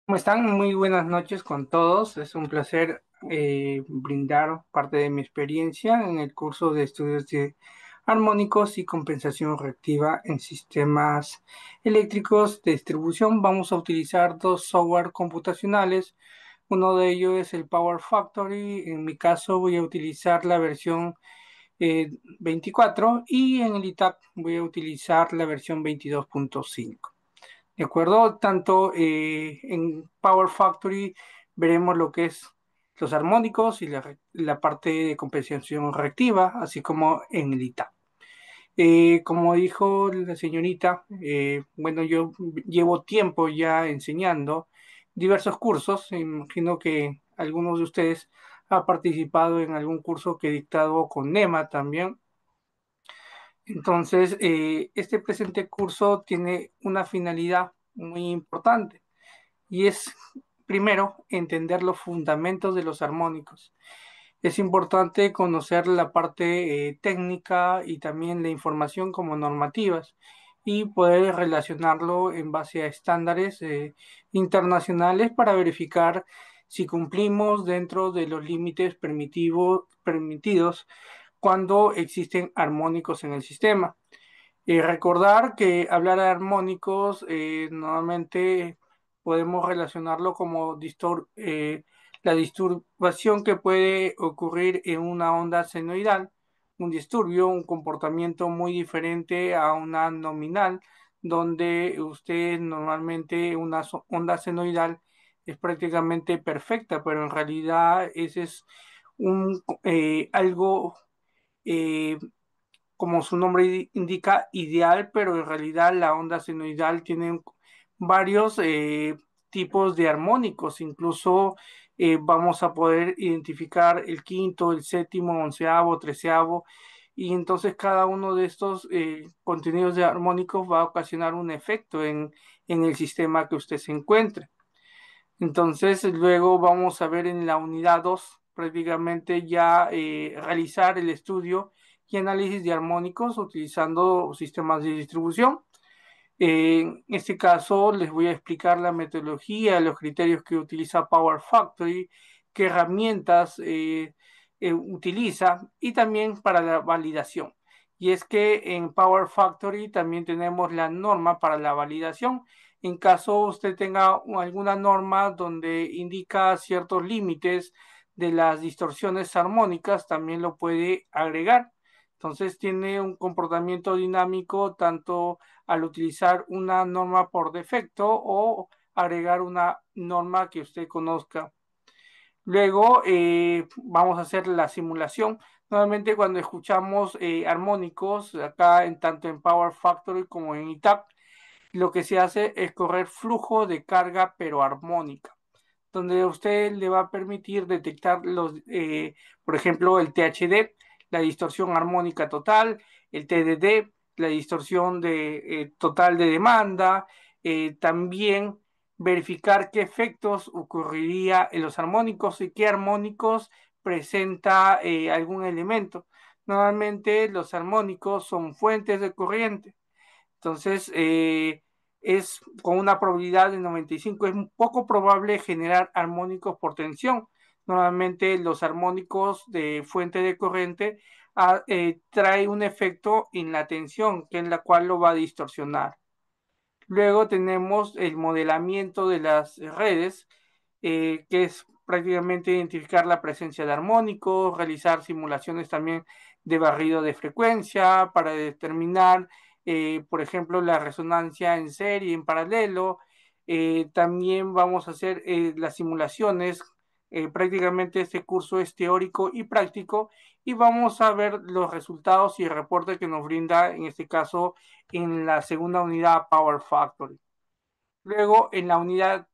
¿Cómo están? Muy buenas noches con todos. Es un placer brindar parte de mi experiencia en el curso de estudios de armónicos y compensación reactiva en sistemas eléctricos de distribución. Vamos a utilizar dos software computacionales. Uno de ellos es el Power Factory. En mi caso voy a utilizar la versión 24 y en el ITAC voy a utilizar la versión 22.5. ¿De acuerdo? Tanto en Power Factory veremos lo que es los armónicos y la parte de compensación reactiva, así como en el ITA. Como dijo la señorita, bueno, yo llevo tiempo ya enseñando diversos cursos. Imagino que algunos de ustedes han participado en algún curso que he dictado con NEMA también. Entonces, este presente curso tiene una finalidad muy importante y es, primero, entender los fundamentos de los armónicos. Es importante conocer la parte técnica y también la información como normativas y poder relacionarlo en base a estándares internacionales para verificar si cumplimos dentro de los límites permitidos cuando existen armónicos en el sistema. Recordar que hablar de armónicos normalmente podemos relacionarlo como la disturbación que puede ocurrir en una onda senoidal, un disturbio, un comportamiento muy diferente a una nominal, donde usted normalmente una onda senoidal es prácticamente perfecta, pero en realidad ese es algo eh, como su nombre indica, ideal, pero en realidad la onda senoidal tiene varios tipos de armónicos, incluso vamos a poder identificar el quinto, el séptimo, onceavo, treceavo, y entonces cada uno de estos contenidos de armónicos va a ocasionar un efecto en el sistema que usted se encuentre. Entonces, luego vamos a ver en la unidad 2 prácticamente ya realizar el estudio y análisis de armónicos utilizando sistemas de distribución. En este caso, les voy a explicar la metodología, los criterios que utiliza Power Factory, qué herramientas utiliza y también para la validación. Y es que en Power Factory también tenemos la norma para la validación. En caso usted tenga alguna norma donde indica ciertos límites de las distorsiones armónicas, también lo puede agregar. Entonces tiene un comportamiento dinámico tanto al utilizar una norma por defecto o agregar una norma que usted conozca. Luego vamos a hacer la simulación. Nuevamente cuando escuchamos armónicos, acá tanto en Power Factory como en ITAP, lo que se hace es correr flujo de carga pero armónica, donde usted le va a permitir detectar por ejemplo, el THD, la distorsión armónica total, el TDD, la distorsión total de demanda, también verificar qué efectos ocurriría en los armónicos y qué armónicos presenta algún elemento. Normalmente los armónicos son fuentes de corriente, entonces, es con una probabilidad de 95, es poco probable generar armónicos por tensión. Normalmente los armónicos de fuente de corriente trae un efecto en la tensión, que es la cual lo va a distorsionar. Luego tenemos el modelamiento de las redes, que es prácticamente identificar la presencia de armónicos, realizar simulaciones también de barrido de frecuencia para determinar, por ejemplo, la resonancia en serie, en paralelo. También vamos a hacer las simulaciones. Prácticamente este curso es teórico y práctico y vamos a ver los resultados y el reporte que nos brinda, en este caso, en la segunda unidad Power Factory. Luego, en la unidad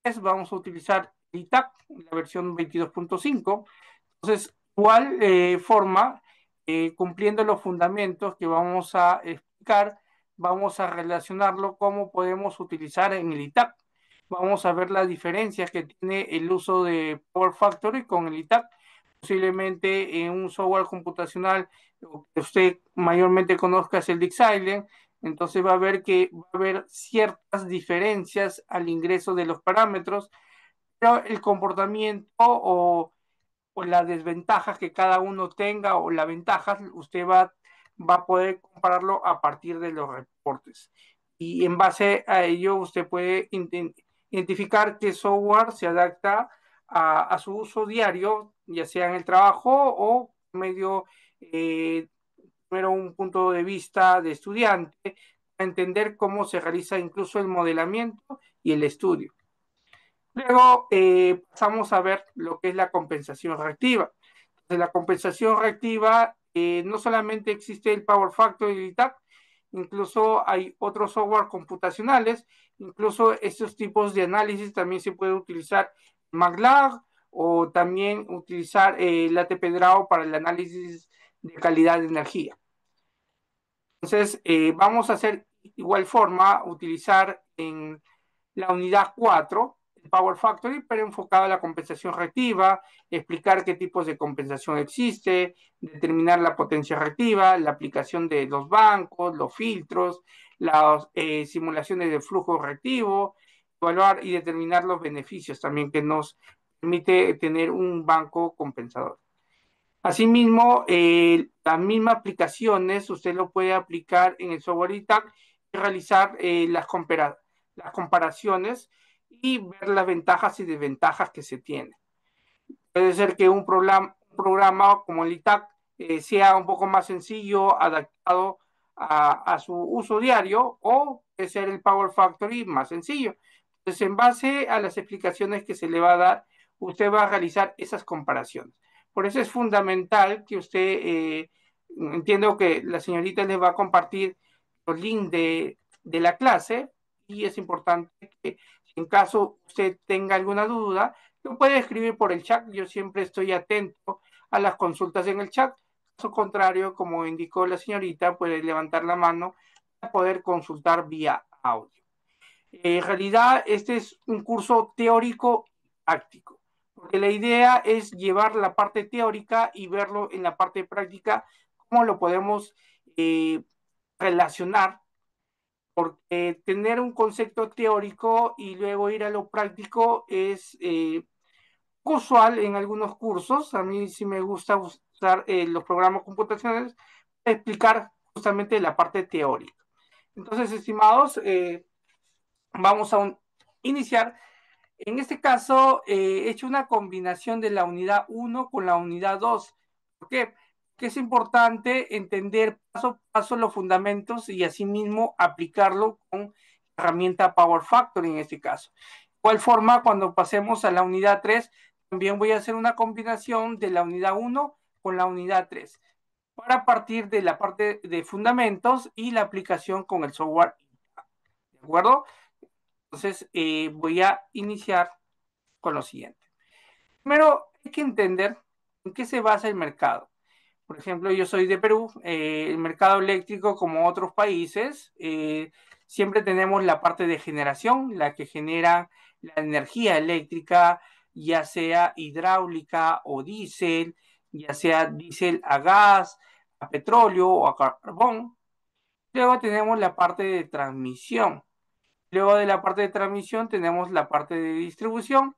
3 vamos a utilizar ITAC, la versión 22.5. Entonces, igual forma, cumpliendo los fundamentos que vamos a explicar, vamos a relacionarlo cómo podemos utilizar en el ITAC. Vamos a ver las diferencias que tiene el uso de Power Factory con el ITAC. Posiblemente en un software computacional que usted mayormente conozca es el Dixailen. Entonces va a ver que va a haber ciertas diferencias al ingreso de los parámetros, pero el comportamiento o las desventajas que cada uno tenga o las ventajas, usted va a poder compararlo a partir de los reportes. Y en base a ello, usted puede identificar qué software se adapta a su uso diario, ya sea en el trabajo o medio, primero un punto de vista de estudiante, para entender cómo se realiza incluso el modelamiento y el estudio. Luego pasamos a ver lo que es la compensación reactiva. Entonces, la compensación reactiva, no solamente existe el Power Factor y el ITAC, incluso hay otros software computacionales, incluso estos tipos de análisis también se puede utilizar MATLAB o también utilizar el ATP-DRAW para el análisis de calidad de energía. Entonces, vamos a hacer igual forma, utilizar en la unidad 4, el Power Factory, pero enfocado a la compensación reactiva, explicar qué tipos de compensación existe, determinar la potencia reactiva, la aplicación de los bancos, los filtros, las simulaciones de flujo reactivo, evaluar y determinar los beneficios también que nos permite tener un banco compensador. Asimismo, las mismas aplicaciones usted lo puede aplicar en el software ITAC y realizar las comparaciones y ver las ventajas y desventajas que se tienen. Puede ser que un programa como el ITAC sea un poco más sencillo, adaptado a su uso diario, o puede ser el Power Factory más sencillo. Entonces, en base a las explicaciones que se le va a dar, usted va a realizar esas comparaciones. Por eso es fundamental que usted, entiendo que la señorita les va a compartir los links de la clase, y es importante que en caso usted tenga alguna duda, lo puede escribir por el chat. Yo siempre estoy atento a las consultas en el chat. Caso contrario, como indicó la señorita, puede levantar la mano para poder consultar vía audio. En realidad, este es un curso teórico práctico, porque la idea es llevar la parte teórica y verlo en la parte práctica, cómo lo podemos relacionar, porque tener un concepto teórico y luego ir a lo práctico es usual en algunos cursos. A mí sí me gusta usar los programas computacionales para explicar justamente la parte teórica. Entonces, estimados, vamos a iniciar. En este caso, he hecho una combinación de la unidad 1 con la unidad 2. ¿Por qué? Porque es importante entender paso a paso los fundamentos y asimismo aplicarlo con la herramienta Power Factory en este caso. De igual forma, cuando pasemos a la unidad 3, también voy a hacer una combinación de la unidad 1 con la unidad 3 para partir de la parte de fundamentos y la aplicación con el software. ¿De acuerdo? Entonces, voy a iniciar con lo siguiente. Primero, hay que entender en qué se basa el mercado. Por ejemplo, yo soy de Perú. El mercado eléctrico, como otros países, siempre tenemos la parte de generación, la que genera la energía eléctrica, ya sea hidráulica o diésel, ya sea diésel a gas, a petróleo o a carbón. Luego tenemos la parte de transmisión. Luego de la parte de transmisión tenemos la parte de distribución.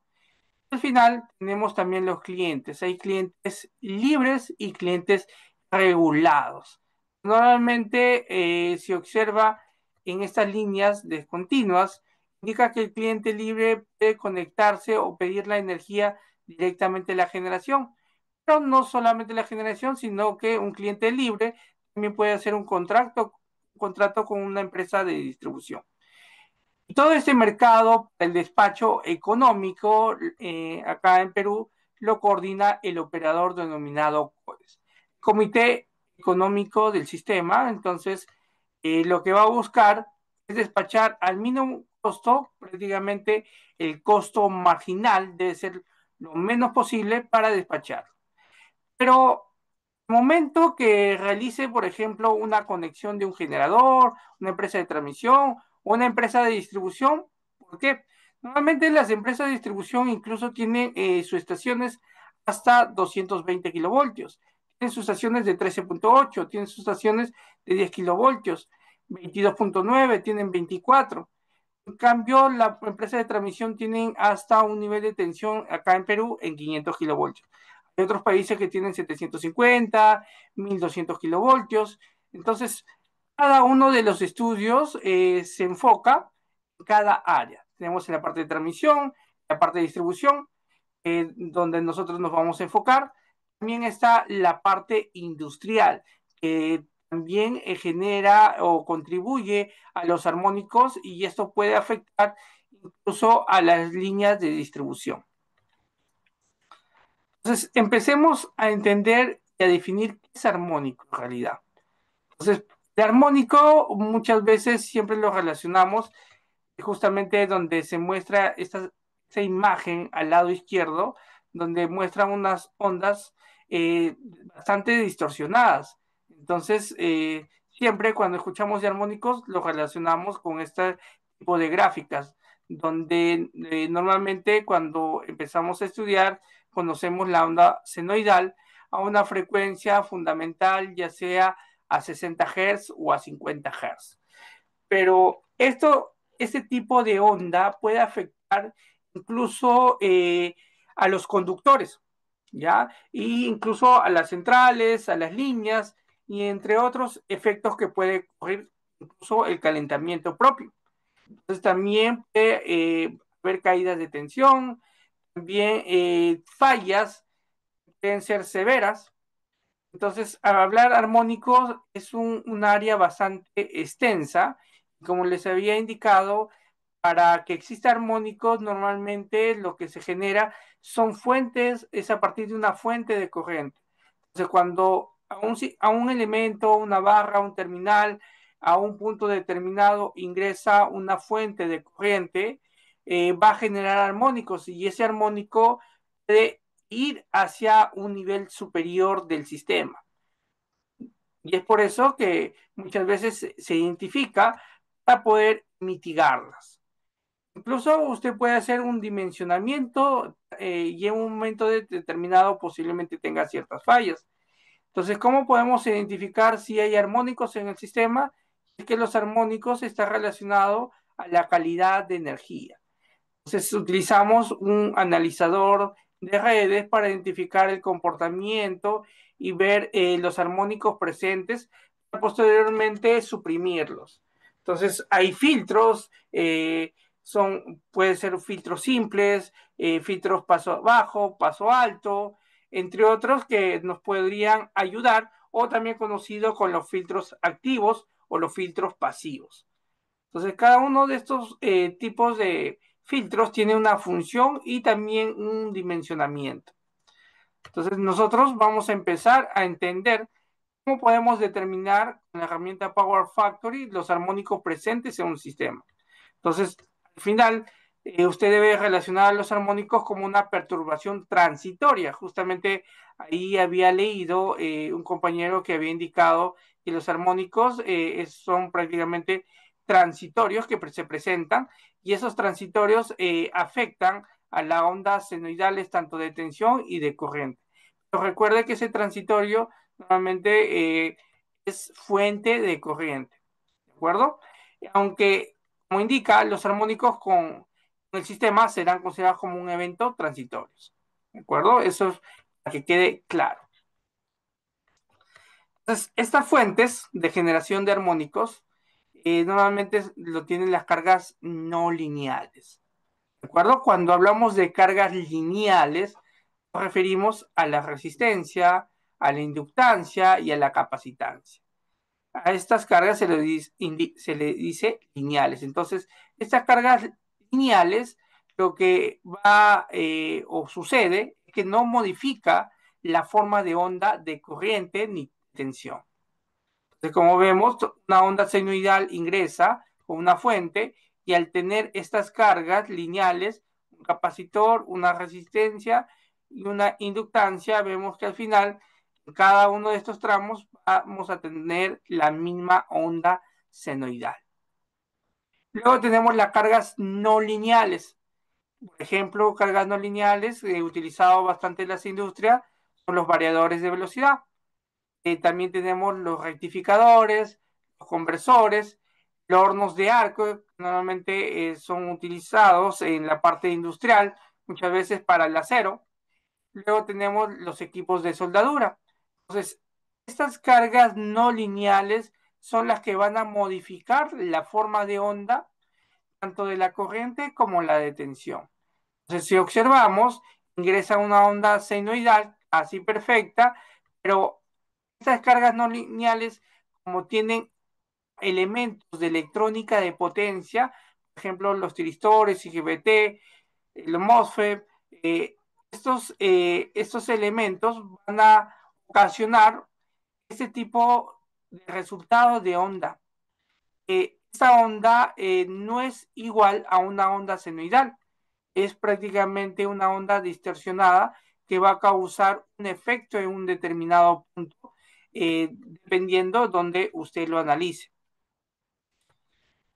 Al final tenemos también los clientes. Hay clientes libres y clientes regulados. Normalmente se observa en estas líneas discontinuas, indica que el cliente libre puede conectarse o pedir la energía directamente a la generación. Pero no solamente la generación, sino que un cliente libre también puede hacer un contrato con una empresa de distribución. Todo este mercado, el despacho económico, acá en Perú, lo coordina el operador denominado CODES, Comité Económico del Sistema. Entonces, lo que va a buscar es despachar al mínimo costo. Prácticamente el costo marginal debe ser lo menos posible para despachar. Pero el momento que realice, por ejemplo, una conexión de un generador, una empresa de transmisión o una empresa de distribución, ¿por qué? Normalmente las empresas de distribución incluso tienen sus estaciones hasta 220 kilovoltios, tienen sus estaciones de 13.8, tienen sus estaciones de 10 kilovoltios. 22.9, tienen 24. En cambio, la empresa de transmisión tienen hasta un nivel de tensión acá en Perú en 500 kilovoltios. Hay otros países que tienen 750, 1200 kilovoltios. Entonces, cada uno de los estudios se enfoca en cada área. Tenemos en la parte de transmisión, la parte de distribución, donde nosotros nos vamos a enfocar. También está la parte industrial, que también genera o contribuye a los armónicos y esto puede afectar incluso a las líneas de distribución. Entonces, empecemos a entender y a definir qué es armónico en realidad. Entonces, el armónico muchas veces siempre lo relacionamos justamente donde se muestra esta imagen al lado izquierdo, donde muestran unas ondas bastante distorsionadas. Entonces, siempre cuando escuchamos de armónicos, lo relacionamos con este tipo de gráficas, donde normalmente cuando empezamos a estudiar, conocemos la onda senoidal a una frecuencia fundamental, ya sea a 60 Hz o a 50 Hz. Pero este tipo de onda puede afectar incluso a los conductores, ¿ya? Y incluso a las centrales, a las líneas, y entre otros efectos que puede ocurrir incluso el calentamiento propio. Entonces también puede haber caídas de tensión, también fallas pueden ser severas. Entonces, al hablar armónicos es un área bastante extensa. Como les había indicado, para que exista armónicos, normalmente lo que se genera son fuentes, es a partir de una fuente de corriente. Entonces, cuando a un elemento, una barra, un terminal, a un punto determinado ingresa una fuente de corriente, va a generar armónicos y ese armónico puede ir hacia un nivel superior del sistema. Y es por eso que muchas veces se identifica para poder mitigarlas. Incluso usted puede hacer un dimensionamiento y en un momento determinado posiblemente tenga ciertas fallas. Entonces, ¿cómo podemos identificar si hay armónicos en el sistema? Es que los armónicos están relacionados a la calidad de energía. Entonces utilizamos un analizador de redes para identificar el comportamiento y ver los armónicos presentes para posteriormente suprimirlos. Entonces hay filtros, puede ser filtros simples, filtros paso bajo, paso alto, entre otros que nos podrían ayudar o también conocido con los filtros activos o los filtros pasivos. Entonces, cada uno de estos tipos de filtros tiene una función y también un dimensionamiento. Entonces, nosotros vamos a empezar a entender cómo podemos determinar con la herramienta Power Factory los armónicos presentes en un sistema. Entonces, al final, usted debe relacionar los armónicos como una perturbación transitoria. Justamente ahí había leído un compañero que había indicado que los armónicos son prácticamente transitorios que se presentan y esos transitorios afectan a las ondas senoidales tanto de tensión y de corriente. Pero recuerde que ese transitorio normalmente es fuente de corriente, ¿de acuerdo? Aunque, como indica, los armónicos con el sistema serán considerados como un evento transitorio, ¿de acuerdo? Eso es para que quede claro. Entonces, estas fuentes de generación de armónicos normalmente lo tienen las cargas no lineales. ¿De acuerdo? Cuando hablamos de cargas lineales, nos referimos a la resistencia, a la inductancia y a la capacitancia. A estas cargas se le dice lineales. Entonces, estas cargas lineales, lo que va o sucede es que no modifica la forma de onda de corriente ni tensión. Entonces, como vemos, una onda senoidal ingresa con una fuente y al tener estas cargas lineales, un capacitor, una resistencia y una inductancia, vemos que al final, en cada uno de estos tramos, vamos a tener la misma onda senoidal. Luego tenemos las cargas no lineales. Por ejemplo, cargas no lineales utilizados bastante en las industrias son los variadores de velocidad. También tenemos los rectificadores, los conversores Los hornos de arco normalmente son utilizados en la parte industrial, muchas veces para el acero. Luego tenemos los equipos de soldadura. Entonces, estas cargas no lineales son las que van a modificar la forma de onda, tanto de la corriente como la de tensión. Entonces, si observamos, ingresa una onda senoidal, así perfecta, pero estas cargas no lineales, como tienen elementos de electrónica de potencia, por ejemplo, los tiristores, IGBT, los MOSFET, estos elementos van a ocasionar este tipo de resultados de onda. Esta onda no es igual a una onda senoidal, es prácticamente una onda distorsionada que va a causar un efecto en un determinado punto, dependiendo donde usted lo analice.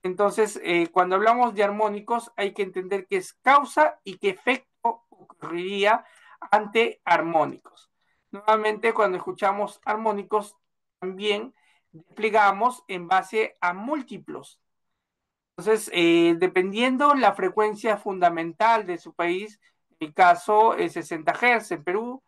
Entonces, cuando hablamos de armónicos, hay que entender qué es causa y qué efecto ocurriría ante armónicos. Nuevamente, cuando escuchamos armónicos, también desplegamos en base a múltiplos. Entonces, dependiendo la frecuencia fundamental de su país, en mi caso es 60 Hz en Perú,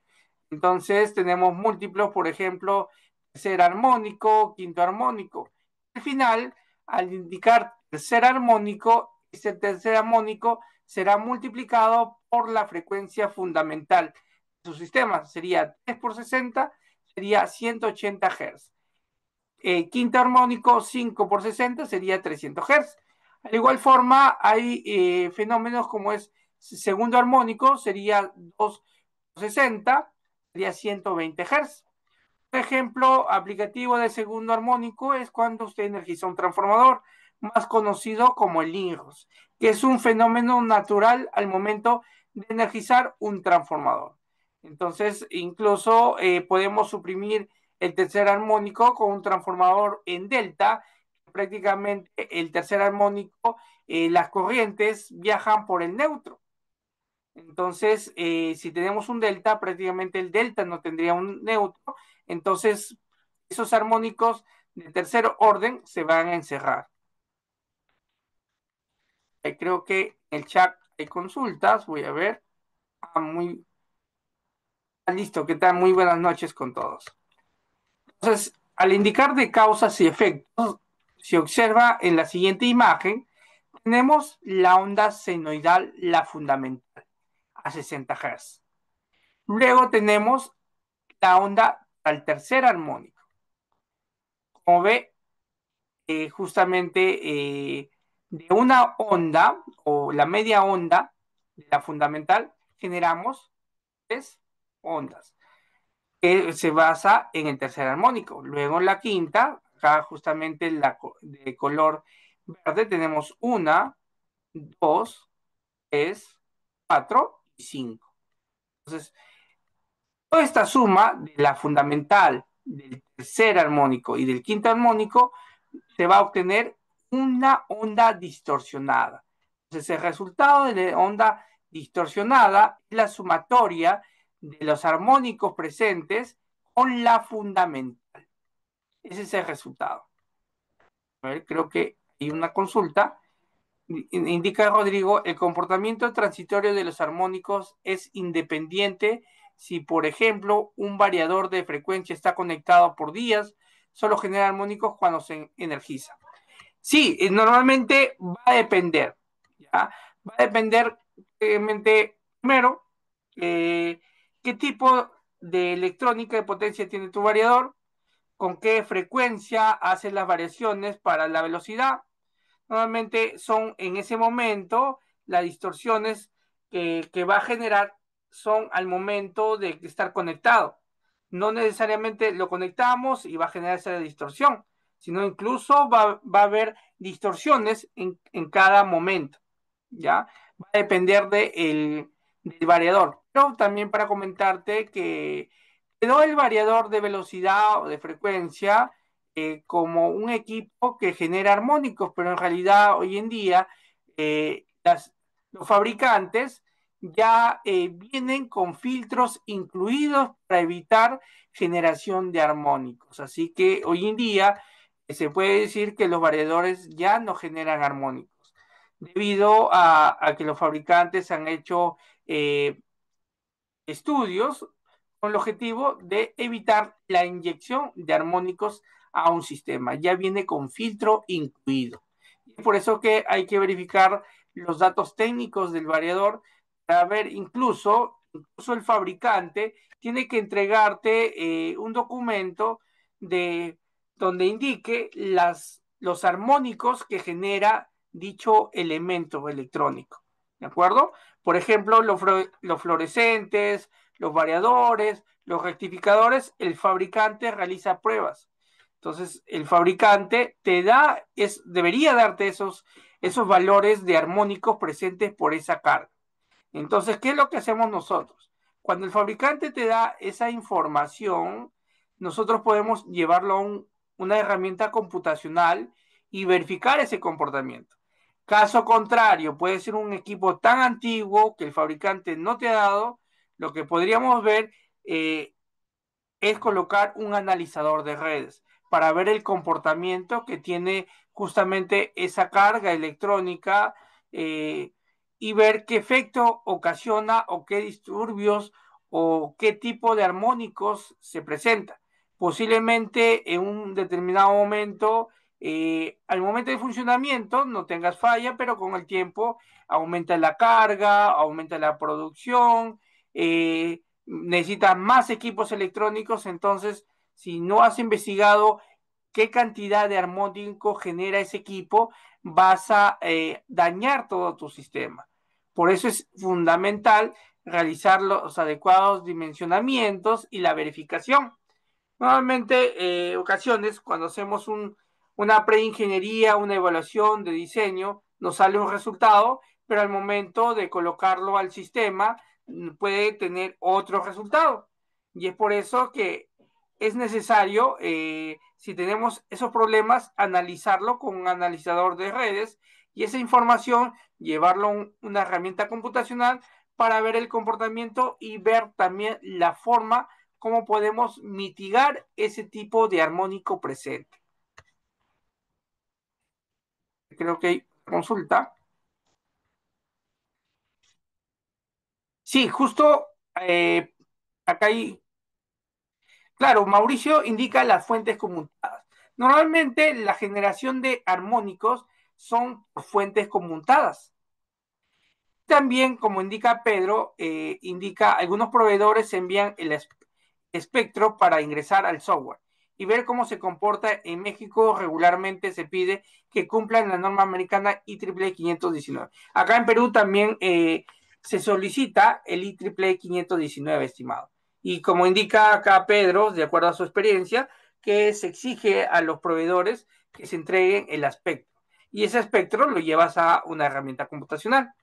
entonces tenemos múltiplos, por ejemplo, tercer armónico, quinto armónico. Al final, al indicar tercer armónico, ese tercer armónico será multiplicado por la frecuencia fundamental de su sistema. Sería 3 por 60, sería 180 Hz. Quinto armónico, 5 por 60, sería 300 Hz. De igual forma, hay fenómenos como es segundo armónico, sería 2 por 60, sería 120 Hz. Un ejemplo aplicativo de segundo armónico es cuando usted energiza un transformador, más conocido como el INROS, que es un fenómeno natural al momento de energizar un transformador. Entonces, incluso podemos suprimir el tercer armónico con un transformador en delta. Prácticamente el tercer armónico, las corrientes viajan por el neutro. Entonces, si tenemos un delta, prácticamente el delta no tendría un neutro. Entonces, esos armónicos de tercer orden se van a encerrar. Creo que en el chat hay consultas. Voy a ver. Listo, ¿qué tal? Muy buenas noches con todos. Entonces, al indicar de causas y efectos, se observa en la siguiente imagen, tenemos la onda senoidal, la fundamental, a 60 Hz. Luego tenemos la onda al tercer armónico. Como ve, justamente de una onda o la media onda de la fundamental generamos tres ondas que se basa en el tercer armónico. Luego en la quinta, acá justamente de color verde tenemos una, dos, tres, cuatro y cinco. Entonces, toda esta suma de la fundamental, del tercer armónico y del quinto armónico se va a obtener una onda distorsionada. Entonces, el resultado de la onda distorsionada es la sumatoria de los armónicos presentes con la fundamental. Ese es el resultado. A ver, creo que hay una consulta. Indica Rodrigo, el comportamiento transitorio de los armónicos es independiente si, por ejemplo, un variador de frecuencia está conectado por días, solo genera armónicos cuando se energiza. Sí, normalmente va a depender, ¿ya? Va a depender, primero, qué tipo de electrónica de potencia tiene tu variador, con qué frecuencia hace las variaciones para la velocidad. Normalmente son en ese momento las distorsiones que va a generar son al momento de estar conectado. No necesariamente lo conectamos y va a generar esa distorsión, sino incluso va a haber distorsiones en cada momento, ¿ya? Va a depender del variador. Pero también para comentarte que quedó el variador de velocidad o de frecuencia como un equipo que genera armónicos, pero en realidad hoy en día los fabricantes ya vienen con filtros incluidos para evitar generación de armónicos. Así que hoy en día se puede decir que los variadores ya no generan armónicos, debido a que los fabricantes han hecho estudios con el objetivo de evitar la inyección de armónicos a un sistema. Ya viene con filtro incluido. Y por eso que hay que verificar los datos técnicos del variador para ver incluso el fabricante tiene que entregarte un documento de donde indique los armónicos que genera dicho elemento electrónico. ¿De acuerdo? Por ejemplo, los fluorescentes, los variadores, los rectificadores, el fabricante realiza pruebas. Entonces, el fabricante debería darte esos valores de armónicos presentes por esa carga. Entonces, ¿qué es lo que hacemos nosotros? Cuando el fabricante te da esa información, nosotros podemos llevarlo a una herramienta computacional y verificar ese comportamiento. Caso contrario, puede ser un equipo tan antiguo que el fabricante no te ha dado, lo que podríamos ver es colocar un analizador de redes para ver el comportamiento que tiene justamente esa carga electrónica eh, y ver qué efecto ocasiona o qué disturbios o qué tipo de armónicos se presenta. Posiblemente en un determinado momento, al momento de funcionamiento no tengas falla, pero con el tiempo aumenta la carga, aumenta la producción, necesitas más equipos electrónicos, entonces si no has investigado qué cantidad de armónico genera ese equipo, vas a dañar todo tu sistema. Por eso es fundamental realizar los adecuados dimensionamientos y la verificación. Normalmente, ocasiones, cuando hacemos una preingeniería, una evaluación de diseño, nos sale un resultado, pero al momento de colocarlo al sistema puede tener otro resultado. Y es por eso que es necesario, si tenemos esos problemas, analizarlo con un analizador de redes y esa información llevarlo a una herramienta computacional para ver el comportamiento y ver también la forma cómo podemos mitigar ese tipo de armónico presente. Creo que hay consulta. Sí, justo acá hay, claro, Mauricio indica las fuentes conmutadas. Normalmente la generación de armónicos son fuentes conmutadas. También, como indica Pedro, indica algunos proveedores envían el espectro para ingresar al software y ver cómo se comporta. En México regularmente se pide que cumplan la norma americana IEEE 519. Acá en Perú también se solicita el IEEE 519, estimado. Y como indica acá Pedro, de acuerdo a su experiencia, que se exige a los proveedores que se entreguen el espectro. Y ese espectro lo llevas a una herramienta computacional.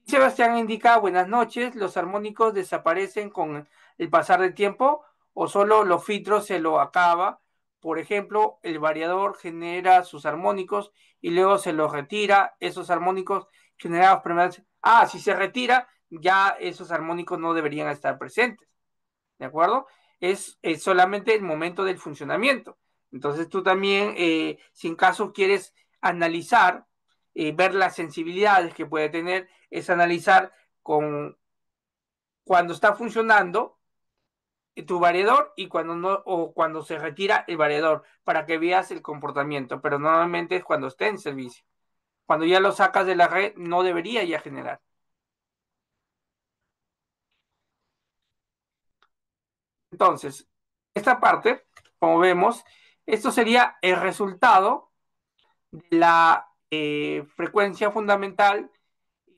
Sebastián indica, buenas noches, ¿los armónicos desaparecen con el pasar del tiempo o solo los filtros se lo acaba? Por ejemplo, el variador genera sus armónicos y luego se los retira, esos armónicos generados primeramente. Ah, si se retira, ya esos armónicos no deberían estar presentes, ¿de acuerdo? Es solamente el momento del funcionamiento. Entonces tú también, si en caso quieres analizar, ver las sensibilidades que puede tener, es analizar con cuando está funcionando tu variador y cuando no, o cuando se retira el variador, para que veas el comportamiento, pero normalmente es cuando esté en servicio. Cuando ya lo sacas de la red, no debería ya generar. Entonces, esta parte, como vemos, esto sería el resultado de la frecuencia fundamental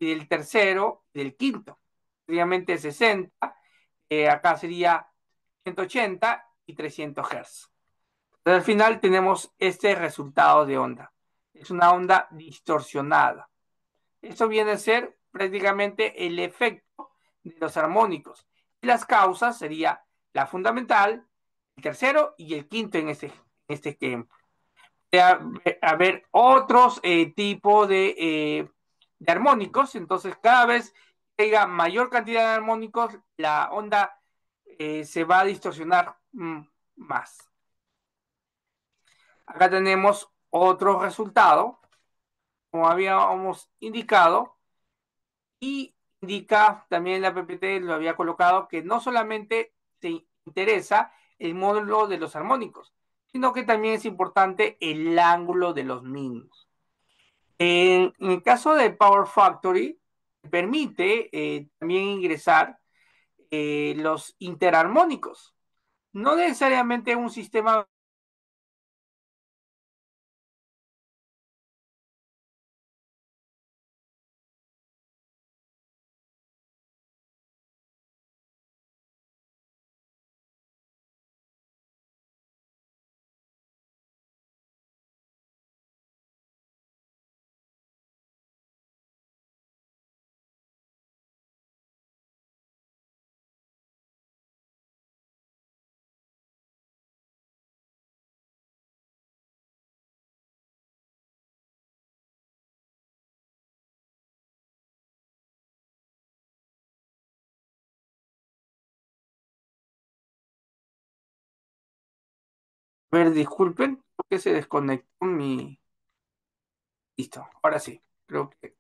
y del tercero y del quinto. Obviamente 60, acá sería 180 y 300 Hz. Entonces, al final tenemos este resultado de onda. Es una onda distorsionada. Esto viene a ser prácticamente el efecto de los armónicos. Y las causas sería la fundamental, el tercero y el quinto en este ejemplo. Haber otros tipos de armónicos, entonces cada vez que haya mayor cantidad de armónicos, la onda se va a distorsionar más. Acá tenemos otro resultado, como habíamos indicado, y indica también la PPT, lo había colocado, que no solamente te interesa el módulo de los armónicos, sino que también es importante el ángulo de los mismos. En el caso de Power Factory, permite también ingresar los interarmónicos. No necesariamente un sistema. A ver, disculpen, porque se desconectó mi. Listo, ahora sí, creo que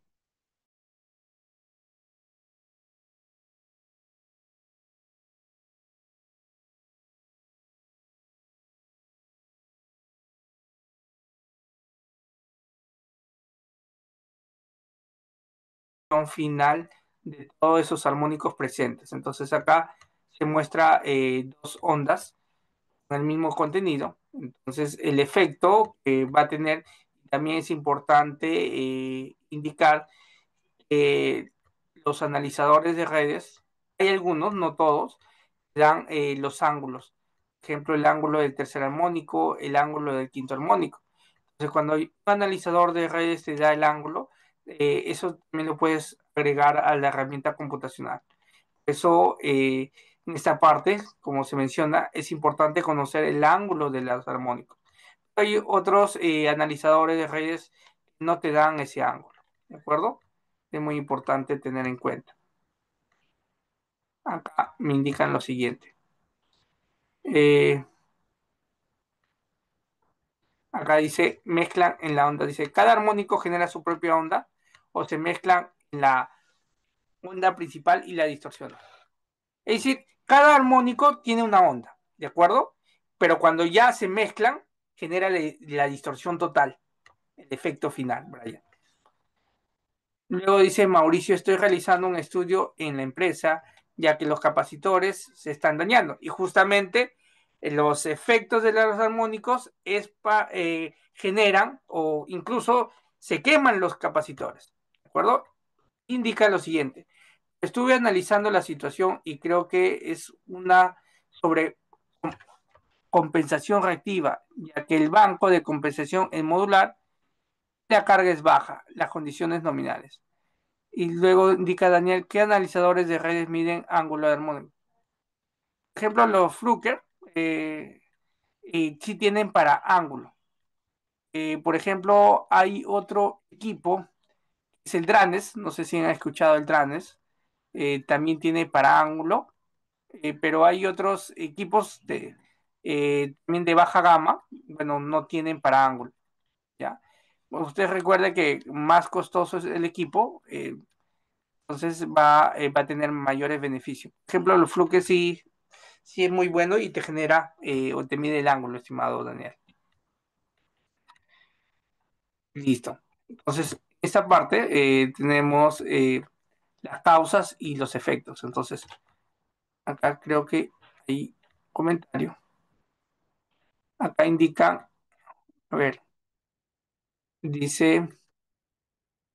final de todos esos armónicos presentes. Entonces acá se muestra dos ondas con el mismo contenido. Entonces el efecto que va a tener, también es importante indicar que los analizadores de redes, hay algunos, no todos, dan los ángulos. Por ejemplo, el ángulo del tercer armónico, el ángulo del quinto armónico. Entonces, cuando un analizador de redes te da el ángulo, eso también lo puedes agregar a la herramienta computacional. Eso, en esta parte, como se menciona, es importante conocer el ángulo de los armónicos. Hay otros analizadores de redes que no te dan ese ángulo, ¿de acuerdo? Es muy importante tener en cuenta. Acá me indican lo siguiente. Eh, Acá dice, mezclan en la onda. Dice, cada armónico genera su propia onda o se mezclan en la onda principal y la distorsión. Es decir, cada armónico tiene una onda, ¿de acuerdo? Pero cuando ya se mezclan, genera la distorsión total, el efecto final, Brian. Luego dice Mauricio, estoy realizando un estudio en la empresa, ya que los capacitores se están dañando. Y justamente los efectos de los armónicos generan o incluso se queman los capacitores. ¿De acuerdo? Indica lo siguiente. Estuve analizando la situación y creo que es una sobre compensación reactiva, ya que el banco de compensación en modular, la carga es baja, las condiciones nominales. Y luego indica Daniel qué analizadores de redes miden ángulo de armónico. Por ejemplo, los Fluker sí tienen para ángulo. Por ejemplo, hay otro equipo, es el Dranes, no sé si han escuchado el Dranes, también tiene para ángulo, pero hay otros equipos también de baja gama, bueno, no tienen para ángulo, ¿ya? Usted recuerda que más costoso es el equipo, entonces va a tener mayores beneficios. Por ejemplo, el Fluke sí es muy bueno y te genera o te mide el ángulo, estimado Daniel. Listo. Entonces, esta parte tenemos las causas y los efectos. Entonces, acá creo que hay comentario. Acá indica, a ver, dice,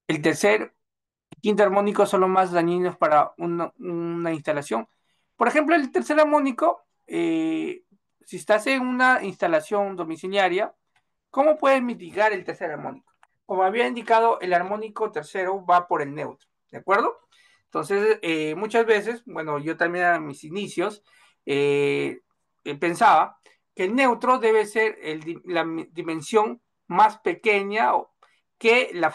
el tercer y quinto armónico son los más dañinos para una instalación. Por ejemplo, el tercer armónico, si estás en una instalación domiciliaria, ¿cómo puedes mitigar el tercer armónico? Como había indicado, el armónico tercero va por el neutro, ¿de acuerdo? Entonces, muchas veces, bueno, yo también a mis inicios pensaba que el neutro debe ser la dimensión más pequeña que las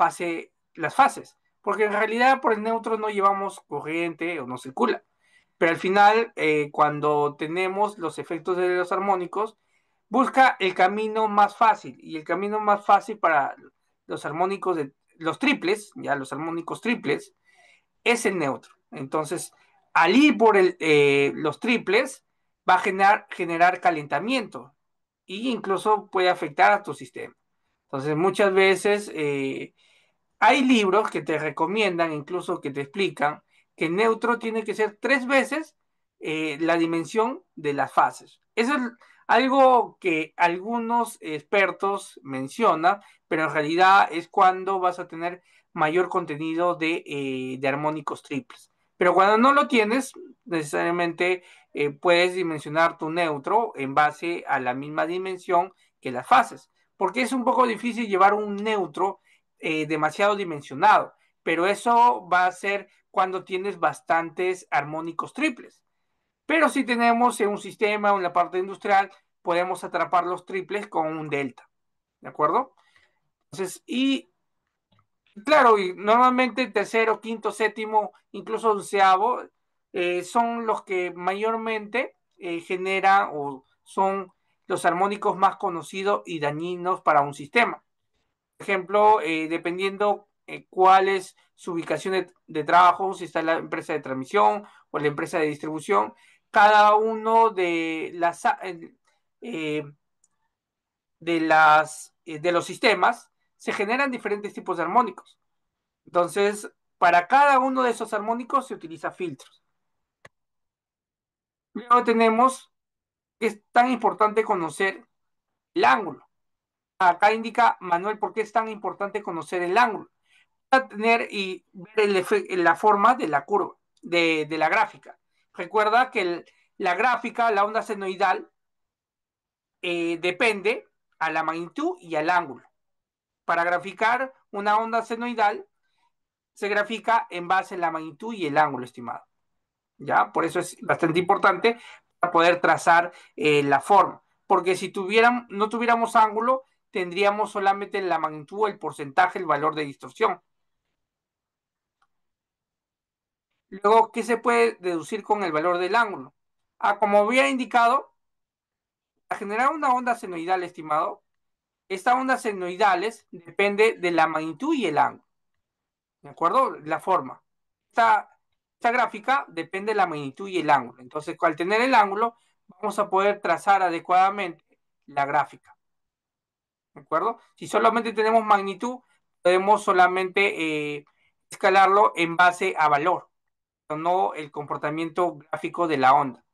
fases, porque en realidad por el neutro no llevamos corriente o no circula. Pero al final, cuando tenemos los efectos de los armónicos, busca el camino más fácil, y el camino más fácil para los armónicos de los triples, ya los armónicos triples, es el neutro. Entonces, al ir por los triples, va a generar calentamiento e incluso puede afectar a tu sistema. Entonces, muchas veces hay libros que te recomiendan, incluso que te explican, que el neutro tiene que ser 3 veces la dimensión de las fases. Eso es algo que algunos expertos mencionan, pero en realidad es cuando vas a tener mayor contenido de armónicos triples. Pero cuando no lo tienes, necesariamente puedes dimensionar tu neutro en base a la misma dimensión que las fases, porque es un poco difícil llevar un neutro demasiado dimensionado, pero eso va a ser cuando tienes bastantes armónicos triples. Pero si tenemos en un sistema o en la parte industrial, podemos atrapar los triples con un delta, ¿de acuerdo? Entonces, y claro, y normalmente tercero, quinto, séptimo, incluso onceavo, son los que mayormente generan o son los armónicos más conocidos y dañinos para un sistema. Ejemplo, dependiendo cuál es su ubicación de trabajo, si está en la empresa de transmisión o la empresa de distribución, cada uno eh, de los sistemas se generan diferentes tipos de armónicos. Entonces, para cada uno de esos armónicos se utiliza filtros. Luego tenemos que es tan importante conocer el ángulo. Acá indica Manuel por qué es tan importante conocer el ángulo. A tener y ver la forma de la curva, de la gráfica. Recuerda que la gráfica, la onda senoidal, depende a la magnitud y al ángulo. Para graficar una onda senoidal, se grafica en base a la magnitud y el ángulo estimado. ¿Ya? Por eso es bastante importante para poder trazar la forma. Porque si no tuviéramos ángulo, tendríamos solamente la magnitud, el porcentaje, el valor de distorsión. Luego, ¿qué se puede deducir con el valor del ángulo? Como había indicado, para generar una onda senoidal, estimado, esta onda senoidales depende de la magnitud y el ángulo. ¿De acuerdo? La forma. Esta gráfica depende de la magnitud y el ángulo. Entonces, al tener el ángulo, vamos a poder trazar adecuadamente la gráfica. ¿De acuerdo? Si solamente tenemos magnitud, podemos solamente escalarlo en base a valor, pero no el comportamiento gráfico de la onda.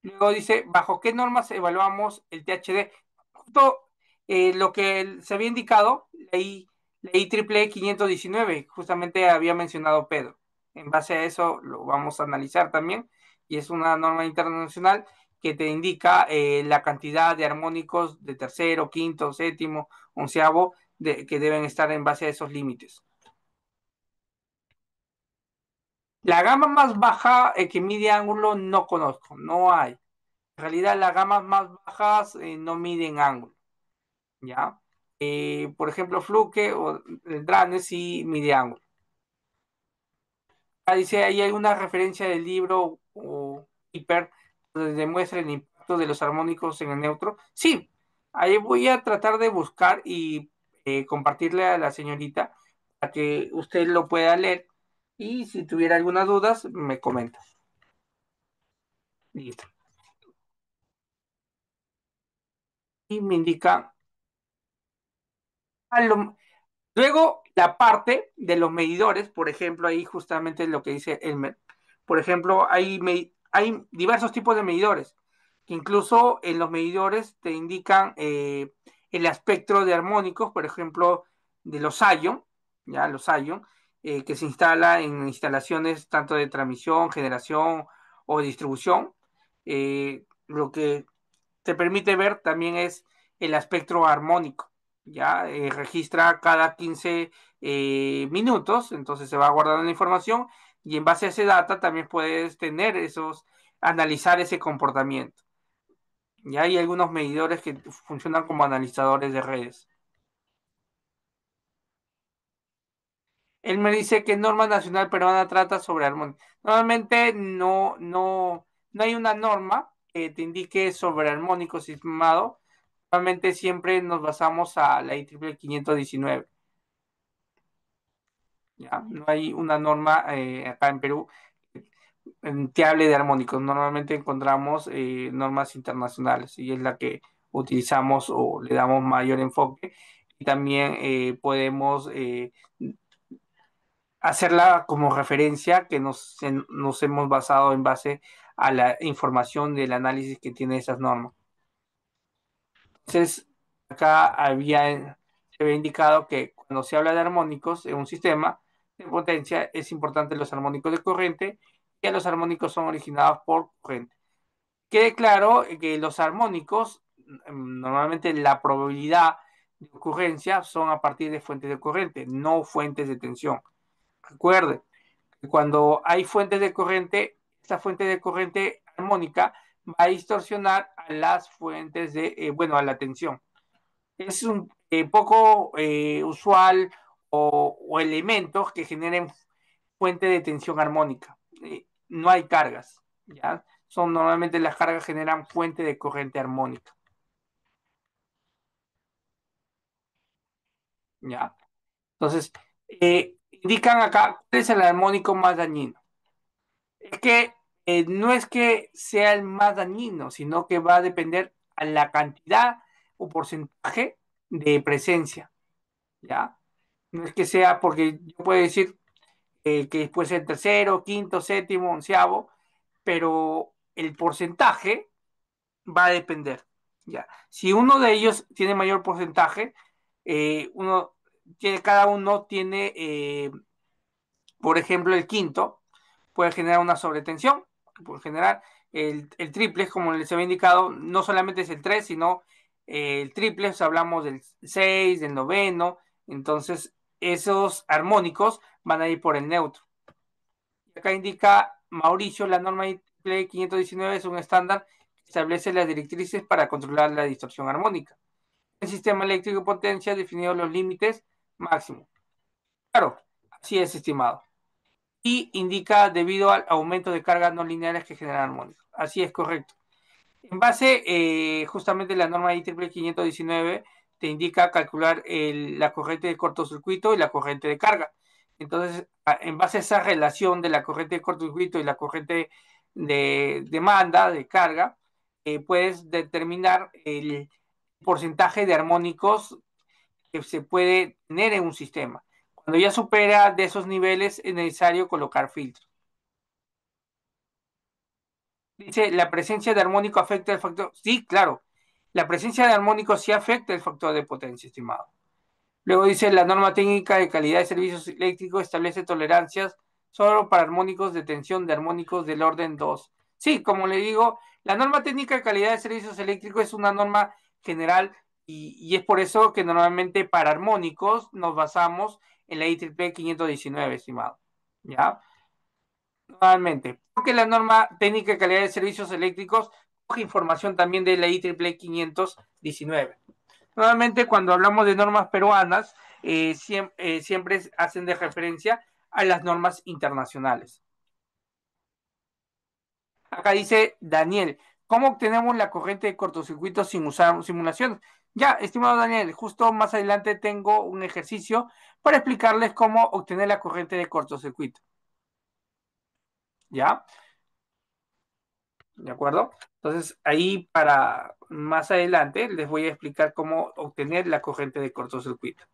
Luego dice, ¿bajo qué normas evaluamos el THD? Justo lo que se había indicado, la IEEE 519, justamente había mencionado Pedro. En base a eso lo vamos a analizar también, y es una norma internacional que te indica la cantidad de armónicos de tercero, quinto, séptimo, onceavo, que deben estar en base a esos límites. La gama más baja que mide ángulo no conozco, no hay. En realidad las gamas más bajas no miden ángulo, ¿ya? Por ejemplo, Fluke o el Drane sí mide ángulo. Dice, ¿hay alguna referencia del libro o hiper donde demuestra el impacto de los armónicos en el neutro? Sí, ahí voy a tratar de buscar y compartirle a la señorita para que usted lo pueda leer y si tuviera alguna dudas me comenta. Listo. Y me indica, lo, luego, la parte de los medidores, por ejemplo, ahí justamente lo que dice Elmer, por ejemplo, hay diversos tipos de medidores, que incluso en los medidores te indican el espectro de armónicos, por ejemplo, de los ion, ya los ion, que se instala en instalaciones tanto de transmisión, generación o distribución. Lo que te permite ver también es el espectro armónico, ya registra cada 15 minutos, entonces se va guardando la información y en base a ese data también puedes tener analizar ese comportamiento. Ya hay algunos medidores que funcionan como analizadores de redes. Él me dice que norma nacional peruana trata sobre armónicos. Normalmente no hay una norma que te indique sobre armónicos, estimado. Normalmente siempre nos basamos a la IEEE 519. ¿Ya? No hay una norma acá en Perú que hable de armónicos. Normalmente encontramos normas internacionales y es la que utilizamos o le damos mayor enfoque. Y también podemos hacerla como referencia que nos hemos basado en base a la información del análisis que tiene esas normas. Entonces, acá se había indicado que cuando se habla de armónicos en un sistema de potencia es importante los armónicos de corriente, que los armónicos son originados por corriente. Quede claro que los armónicos, normalmente la probabilidad de ocurrencia son a partir de fuentes de corriente, no fuentes de tensión. Recuerde, cuando hay fuentes de corriente, esta fuente de corriente armónica va a distorsionar a las fuentes a la tensión. Es un poco usual o elementos que generen fuente de tensión armónica. No hay cargas, ¿ya? Normalmente las cargas generan fuente de corriente armónica, ¿ya? Entonces, indican acá cuál es el armónico más dañino. Es que no es que sea el más dañino, sino que va a depender a la cantidad o porcentaje de presencia, ¿ya? No es que sea, porque yo puedo decir que puede ser tercero, quinto, séptimo, onceavo, pero el porcentaje va a depender, ¿ya? Si uno de ellos tiene mayor porcentaje, cada uno tiene, por ejemplo, el quinto, puede generar una sobretensión, puede generar el triple, como les había indicado, no solamente es el 3 sino el triple, hablamos del 6 del noveno, entonces esos armónicos van a ir por el neutro. Y acá indica Mauricio, la norma IEEE 519 es un estándar que establece las directrices para controlar la distorsión armónica. El sistema eléctrico de potencia ha definido los límites máximos. Claro, así es, estimado. Y indica debido al aumento de cargas no lineales que generan armónicos. Así es, correcto. En base, justamente la norma IEEE 519 te indica calcular la corriente de cortocircuito y la corriente de carga. Entonces, en base a esa relación de la corriente de cortocircuito y la corriente de demanda, de carga, puedes determinar el porcentaje de armónicos que se puede tener en un sistema. Cuando ya supera de esos niveles, es necesario colocar filtros. Dice, ¿la presencia de armónico afecta el factor? Sí, claro. La presencia de armónico sí afecta el factor de potencia, estimado. Luego dice, la norma técnica de calidad de servicios eléctricos establece tolerancias solo para armónicos de tensión de armónicos del orden 2. Sí, como le digo, la norma técnica de calidad de servicios eléctricos es una norma general y es por eso que normalmente para armónicos nos basamos en la IEEE 519, estimado. ¿Ya? Nuevamente, porque la norma técnica de calidad de servicios eléctricos coge información también de la IEEE 519. Nuevamente, cuando hablamos de normas peruanas, siempre hacen de referencia a las normas internacionales. Acá dice Daniel, ¿cómo obtenemos la corriente de cortocircuito sin usar simulaciones? Ya, estimado Daniel, justo más adelante tengo un ejercicio para explicarles cómo obtener la corriente de cortocircuito. ¿Ya? ¿De acuerdo? Entonces, ahí para más adelante les voy a explicar cómo obtener la corriente de cortocircuito.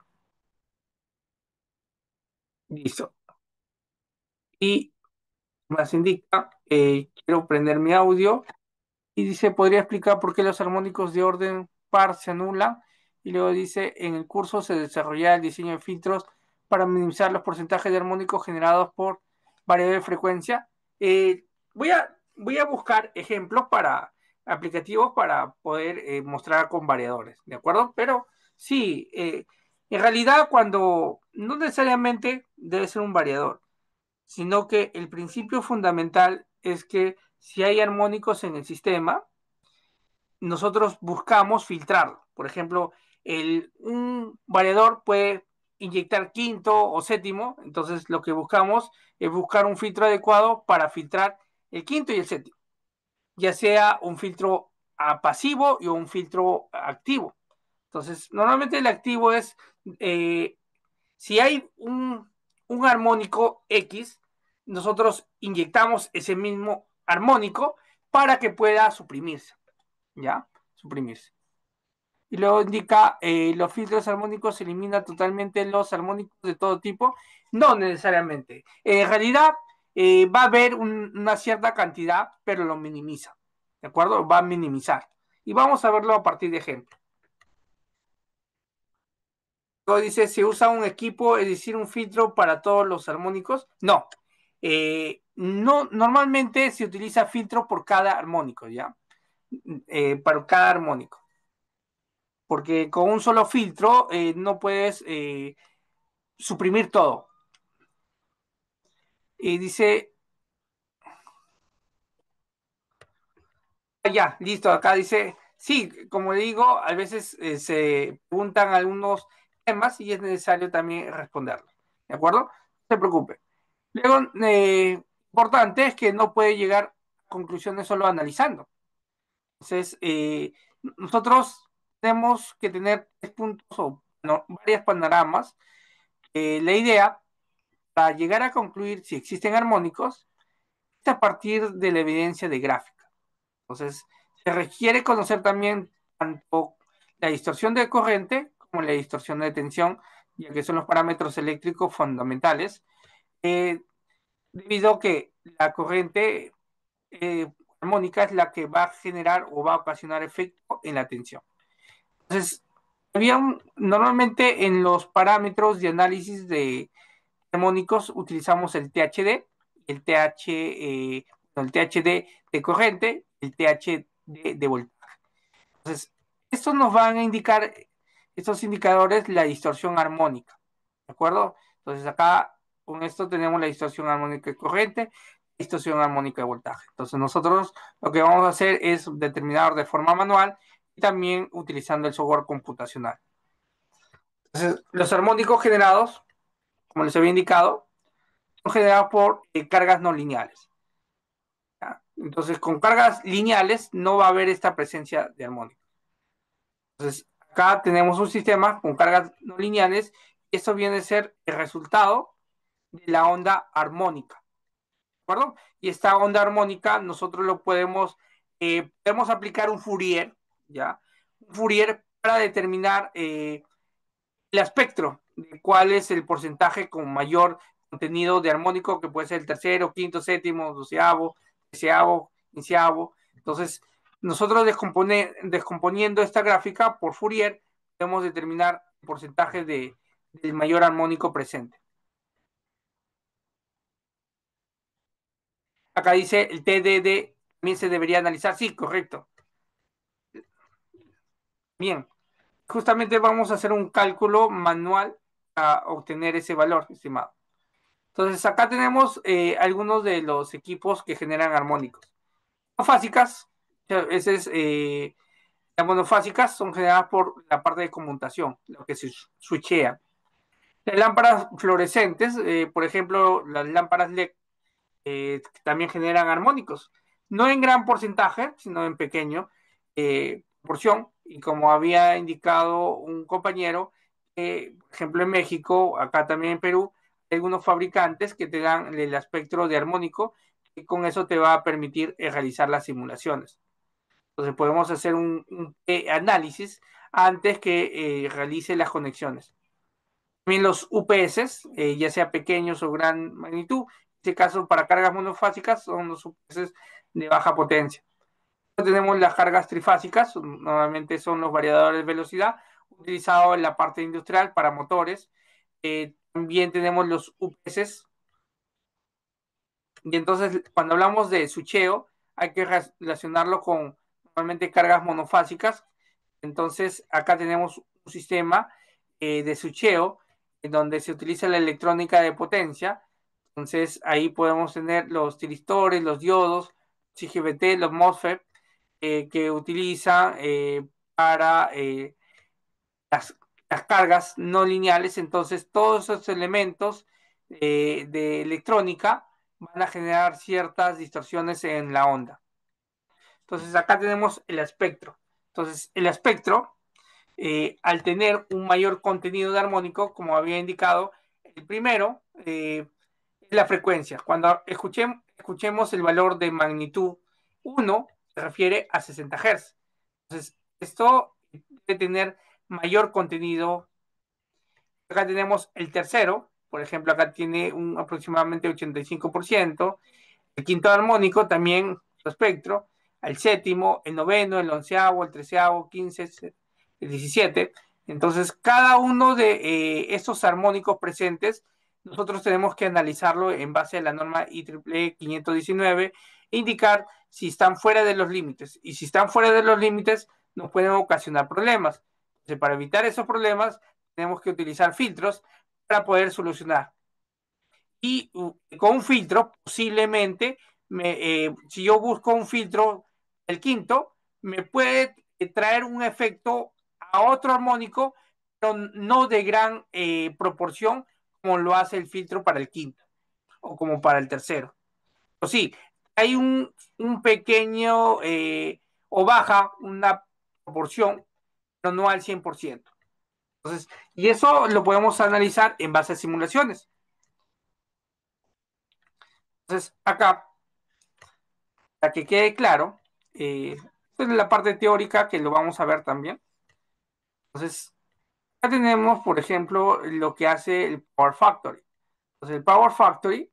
Listo. Y más indica, quiero prender mi audio y dice, ¿podría explicar por qué los armónicos de orden par se anulan? Y luego dice, en el curso se desarrolla el diseño de filtros para minimizar los porcentajes de armónicos generados por variable de frecuencia. Voy a buscar ejemplos para aplicativos para poder mostrar con variadores, ¿de acuerdo? Pero sí, en realidad cuando no necesariamente debe ser un variador, sino que el principio fundamental es que si hay armónicos en el sistema, nosotros buscamos filtrarlo. Por ejemplo, un variador puede inyectar quinto o séptimo, entonces lo que buscamos es buscar un filtro adecuado para filtrar el quinto y el séptimo, ya sea un filtro pasivo y un filtro activo. Entonces, normalmente el activo es, si hay un armónico X, nosotros inyectamos ese mismo armónico para que pueda suprimirse, ¿ya? Suprimirse. Y luego indica, los filtros armónicos elimina totalmente los armónicos de todo tipo. No necesariamente. En realidad, va a haber una cierta cantidad, pero lo minimiza. ¿De acuerdo? Va a minimizar. Y vamos a verlo a partir de ejemplo. Luego dice, ¿se usa un equipo, es decir, un filtro para todos los armónicos? No. No, normalmente se utiliza filtro por cada armónico, ¿ya? Para cada armónico. Porque con un solo filtro no puedes suprimir todo. Y dice, ya, listo, acá dice, sí, como le digo, a veces se preguntan algunos temas y es necesario también responderlos. ¿De acuerdo? No se preocupe. Luego, importante es que no puede llegar a conclusiones solo analizando. Entonces, nosotros tenemos que tener 3 puntos o no, varias panoramas. La idea, para llegar a concluir si existen armónicos, es a partir de la evidencia de gráfica. Entonces, se requiere conocer también tanto la distorsión de corriente como la distorsión de tensión, ya que son los parámetros eléctricos fundamentales, eh, debido a que la corriente armónica es la que va a generar o va a ocasionar efecto en la tensión. Entonces, normalmente en los parámetros de análisis de armónicos utilizamos el THD, el el THD de corriente, el THD de voltaje. Entonces, estos nos van a indicar, estos indicadores, la distorsión armónica, ¿de acuerdo? Entonces acá con esto tenemos la distorsión armónica de corriente, distorsión armónica de voltaje. Entonces nosotros lo que vamos a hacer es determinar de forma manual y también utilizando el software computacional. Entonces, los armónicos generados, como les había indicado, son generados por cargas no lineales. ¿Ya? Entonces, con cargas lineales no va a haber esta presencia de armónicos. Entonces, acá tenemos un sistema con cargas no lineales y esto viene a ser el resultado de la onda armónica, ¿de acuerdo? Y esta onda armónica nosotros lo podemos aplicar un Fourier, ¿ya? Un Fourier para determinar el espectro de cuál es el porcentaje con mayor contenido de armónico, que puede ser el tercero, quinto, séptimo, doceavo, treceavo, quinceavo. Entonces, nosotros descomponiendo esta gráfica por Fourier, podemos determinar el porcentaje del mayor armónico presente. Acá dice el TDD también se debería analizar. Sí, correcto. Bien, justamente vamos a hacer un cálculo manual para obtener ese valor, estimado. Entonces, acá tenemos algunos de los equipos que generan armónicos. Monofásicas, ese es, las monofásicas son generadas por la parte de conmutación, lo que se switchea. Las lámparas fluorescentes, por ejemplo, las lámparas LED, también generan armónicos. No en gran porcentaje, sino en pequeño porción. Y como había indicado un compañero, por ejemplo en México, acá también en Perú, hay algunos fabricantes que te dan el espectro de armónico y con eso te va a permitir realizar las simulaciones. Entonces podemos hacer un análisis antes que realice las conexiones. También los UPS, ya sea pequeños o gran magnitud, en este caso para cargas monofásicas son los UPS de baja potencia. Tenemos las cargas trifásicas, normalmente son los variadores de velocidad utilizados en la parte industrial para motores. También tenemos los UPS. Y entonces, cuando hablamos de switcheo, hay que relacionarlo con normalmente cargas monofásicas. Entonces, acá tenemos un sistema de switcheo en donde se utiliza la electrónica de potencia. Entonces, ahí podemos tener los tiristores, los diodos, los IGBT, los MOSFET, que utilizan para las cargas no lineales, entonces todos esos elementos de electrónica van a generar ciertas distorsiones en la onda. Entonces acá tenemos el espectro. Entonces el espectro, al tener un mayor contenido de armónico, como había indicado, el primero es la frecuencia. Cuando escuchemos el valor de magnitud 1, se refiere a 60 Hz. Entonces, esto debe tener mayor contenido. Acá tenemos el tercero, por ejemplo, acá tiene un aproximadamente 85%. El quinto armónico también su espectro, el séptimo, el noveno, el onceavo, el treceavo, 15, el 17. Entonces, cada uno de estos armónicos presentes, nosotros tenemos que analizarlo en base a la norma IEEE 519 e indicar si están fuera de los límites. Y si están fuera de los límites, nos pueden ocasionar problemas. Entonces, para evitar esos problemas, tenemos que utilizar filtros para poder solucionar y con un filtro posiblemente, si yo busco un filtro, el quinto, me puede traer un efecto a otro armónico, pero no de gran proporción como lo hace el filtro para el quinto o como para el tercero. O sí, hay un pequeño o baja una proporción, pero no al 100%. Entonces, y eso lo podemos analizar en base a simulaciones. Entonces, acá para que quede claro, esta es la parte teórica que lo vamos a ver también. Entonces, acá tenemos, por ejemplo, lo que hace el Power Factory. Entonces, el Power Factory,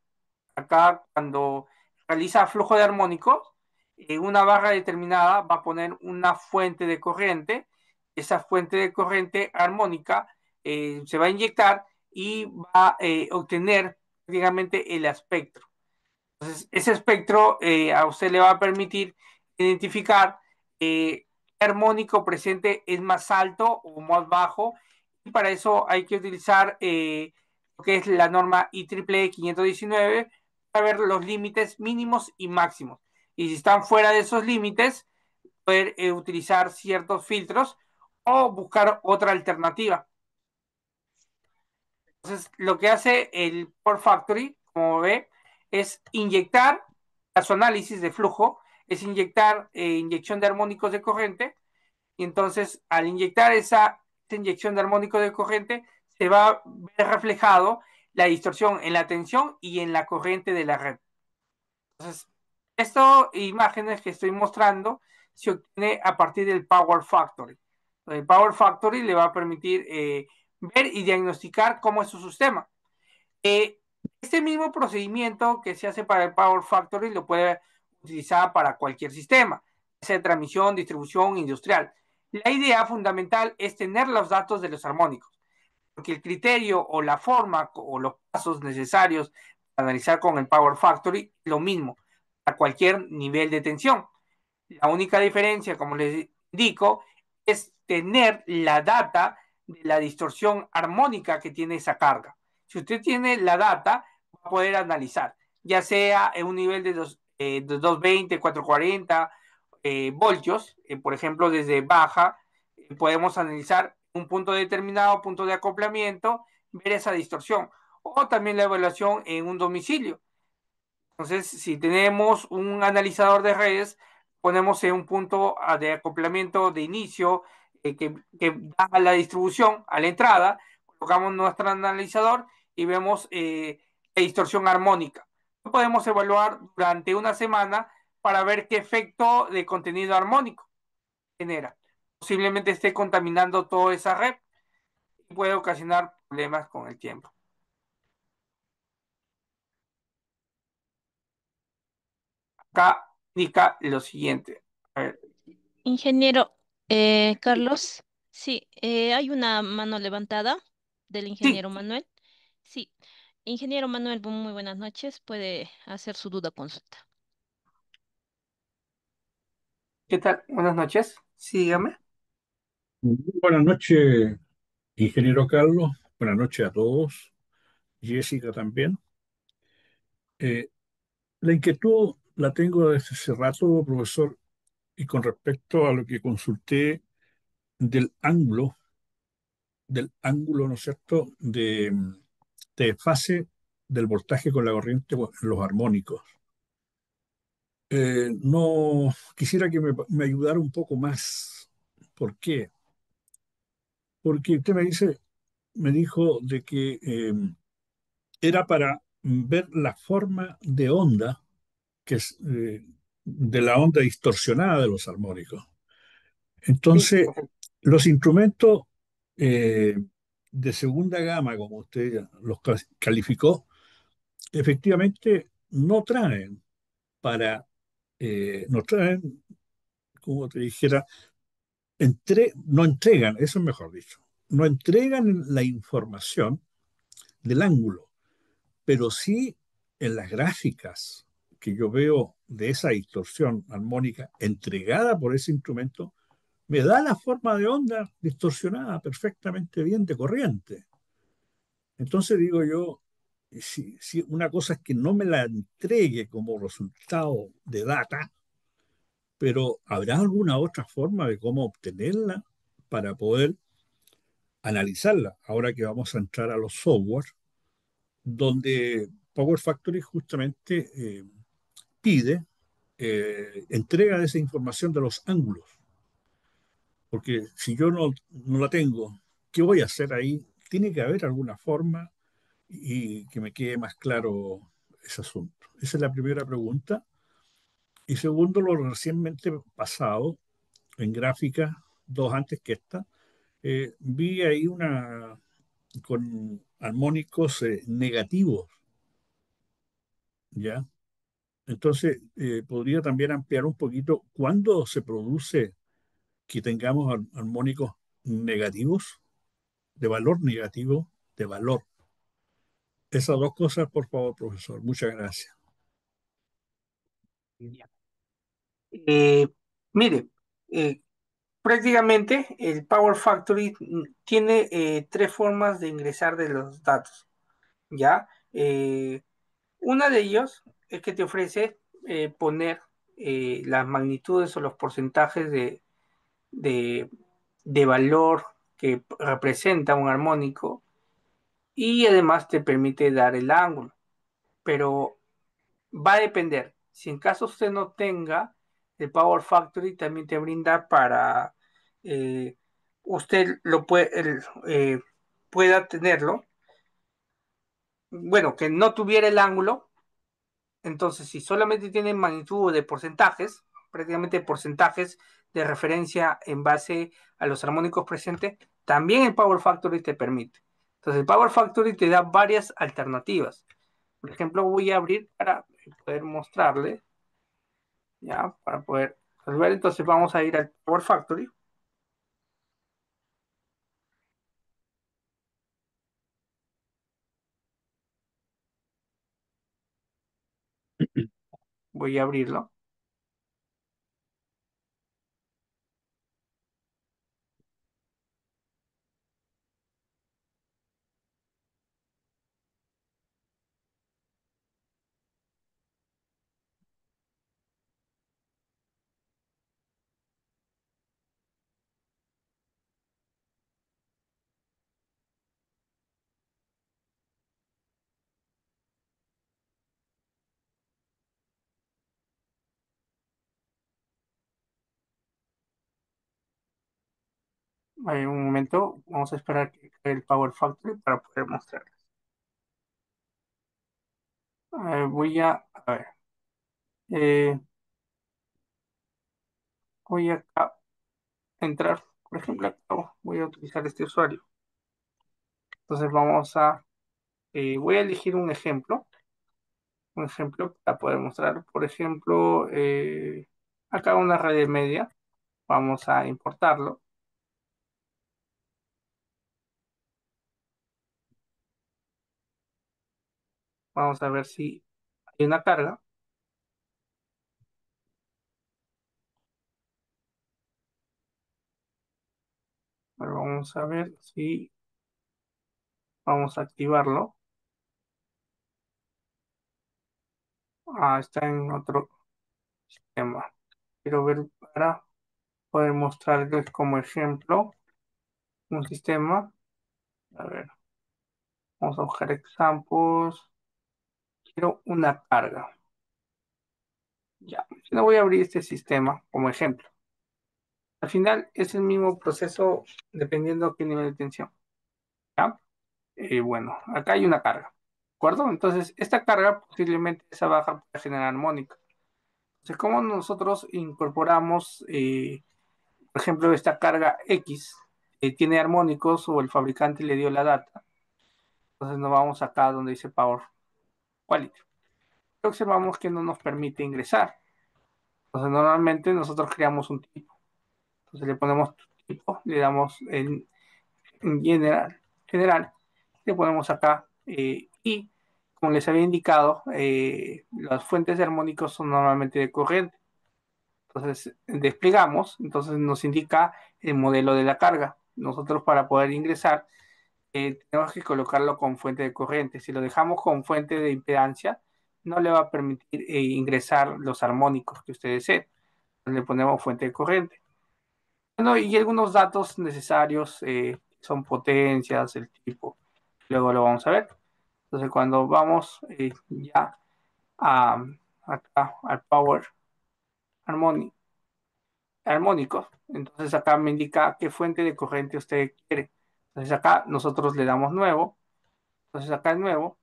acá cuando realiza flujo de armónicos, una barra determinada va a poner una fuente de corriente. Esa fuente de corriente armónica se va a inyectar y va a obtener prácticamente el espectro. Entonces, ese espectro a usted le va a permitir identificar qué armónico presente es más alto o más bajo, y para eso hay que utilizar lo que es la norma IEEE 519 para ver los límites mínimos y máximos. Y si están fuera de esos límites, poder utilizar ciertos filtros o buscar otra alternativa. Entonces, lo que hace el Port Factory, como ve, es inyectar a su análisis de flujo, es inyectar inyección de armónicos de corriente, y entonces al inyectar esa inyección de armónicos de corriente, se va a ver reflejado la distorsión en la tensión y en la corriente de la red. Entonces, estas imágenes que estoy mostrando se obtiene a partir del Power Factory. El Power Factory le va a permitir ver y diagnosticar cómo es su sistema. Eh, este mismo procedimiento que se hace para el Power Factory lo puede utilizar para cualquier sistema, sea transmisión, distribución, industrial. La idea fundamental es tener los datos de los armónicos, porque el criterio o la forma o los pasos necesarios para analizar con el Power Factory es lo mismo a cualquier nivel de tensión. La única diferencia, como les indico, es tener la data de la distorsión armónica que tiene esa carga. Si usted tiene la data, va a poder analizar, ya sea en un nivel de 220, 440 voltios, por ejemplo, desde baja, podemos analizar un punto determinado, punto de acoplamiento, ver esa distorsión. O también la evaluación en un domicilio. Entonces, si tenemos un analizador de redes, ponemos en un punto de acoplamiento de inicio que da la distribución a la entrada, colocamos nuestro analizador y vemos la distorsión armónica. Lo podemos evaluar durante una semana para ver qué efecto de contenido armónico genera. Posiblemente esté contaminando toda esa red y puede ocasionar problemas con el tiempo. Acá indica lo siguiente. A ver, Ingeniero Carlos, sí, hay una mano levantada del sí, ingeniero Manuel. Sí, ingeniero Manuel, muy buenas noches. Puede hacer su duda consulta. ¿qué tal? Buenas noches. Sígame. Buenas noches, ingeniero Carlos. Buenas noches a todos. Jessica también. Eh, la inquietud la tengo desde hace rato, profesor, y con respecto a lo que consulté del ángulo del ángulo, ¿no es cierto?, de fase del voltaje con la corriente en los armónicos. No quisiera que me ayudara un poco más. ¿Por qué? Porque usted me dijo de que era para ver la forma de onda que es de la onda distorsionada de los armónicos. Sí, Entonces, los instrumentos eh, de segunda gama, como usted ya los calificó, efectivamente no traen, como te dijera, no entregan, eso es mejor dicho, no entregan la información del ángulo, pero sí en las gráficas que yo veo de esa distorsión armónica entregada por ese instrumento, me da la forma de onda distorsionada perfectamente bien de corriente. Entonces digo yo, si una cosa es que no me la entregue como resultado de data, pero ¿habrá alguna otra forma de cómo obtenerla para poder analizarla? Ahora que vamos a entrar a los software, donde Power Factory justamente pide entrega de esa información de los ángulos, porque si yo no la tengo, ¿qué voy a hacer ahí? Tiene que haber alguna forma y que me quede más claro ese asunto. Esa es la primera pregunta. Y segundo, lo recientemente pasado, en gráfica, dos antes que esta, vi ahí una con armónicos negativos, ¿ya? Entonces, podría también ampliar un poquito cuándo se produce que tengamos armónicos negativos, de valor negativo, de valor. Esas dos cosas, por favor, profesor. Muchas gracias. ya. Eh, mire, eh, prácticamente el Power Factory tiene tres formas de ingresar de los datos, ¿ya? Una de ellos es que te ofrece poner las magnitudes o los porcentajes de, de valor que representa un armónico y además te permite dar el ángulo, pero va a depender. Si en caso usted no tenga, el Power Factory también te brinda para eh, usted lo pueda tenerlo. Bueno, que no tuviera el ángulo. Entonces, si solamente tiene magnitud de porcentajes, prácticamente porcentajes de referencia en base a los armónicos presentes, también el Power Factory te permite. Entonces, el Power Factory te da varias alternativas. Por ejemplo, voy a abrir para poder mostrarle, ya, para poder resolver. Entonces, vamos a ir al Power Factory. Voy a abrirlo. Un momento, vamos a esperar que cree el Power Factory para poder mostrarles. A ver, eh, voy a entrar, por ejemplo, acá, voy a utilizar este usuario. Entonces voy a elegir un ejemplo para poder mostrar, por ejemplo, acá una red media, vamos a importarlo, vamos a ver si hay una carga, pero vamos a ver si vamos a activarlo. Está en otro sistema. Quiero ver para poder mostrarles como ejemplo un sistema. A ver, vamos a buscar examples. Quiero una carga. Ya, no voy a abrir este sistema como ejemplo. Al final es el mismo proceso dependiendo qué nivel de tensión. ¿Ya? Bueno, acá hay una carga. ¿De acuerdo? Entonces, esta carga posiblemente esa baja para generar armónica. Entonces, ¿cómo nosotros incorporamos, por ejemplo, esta carga X tiene armónicos o el fabricante le dio la data? Entonces, nos vamos acá donde dice Power Quality. Observamos que no nos permite ingresar. Entonces, normalmente nosotros creamos un tipo. Entonces, le ponemos tipo, le damos en general, le ponemos acá y, como les había indicado, las fuentes de armónicos son normalmente de corriente. Entonces, desplegamos, entonces nos indica el modelo de la carga. Nosotros para poder ingresar tenemos que colocarlo con fuente de corriente. Si lo dejamos con fuente de impedancia, no le va a permitir ingresar los armónicos que usted desee. Le ponemos fuente de corriente. Bueno, y algunos datos necesarios son potencias, el tipo. Luego lo vamos a ver. Entonces, cuando vamos ya a, acá al Power Harmony, armónicos. Entonces acá me indica qué fuente de corriente usted quiere. Entonces acá nosotros le damos nuevo. Entonces acá en nuevo,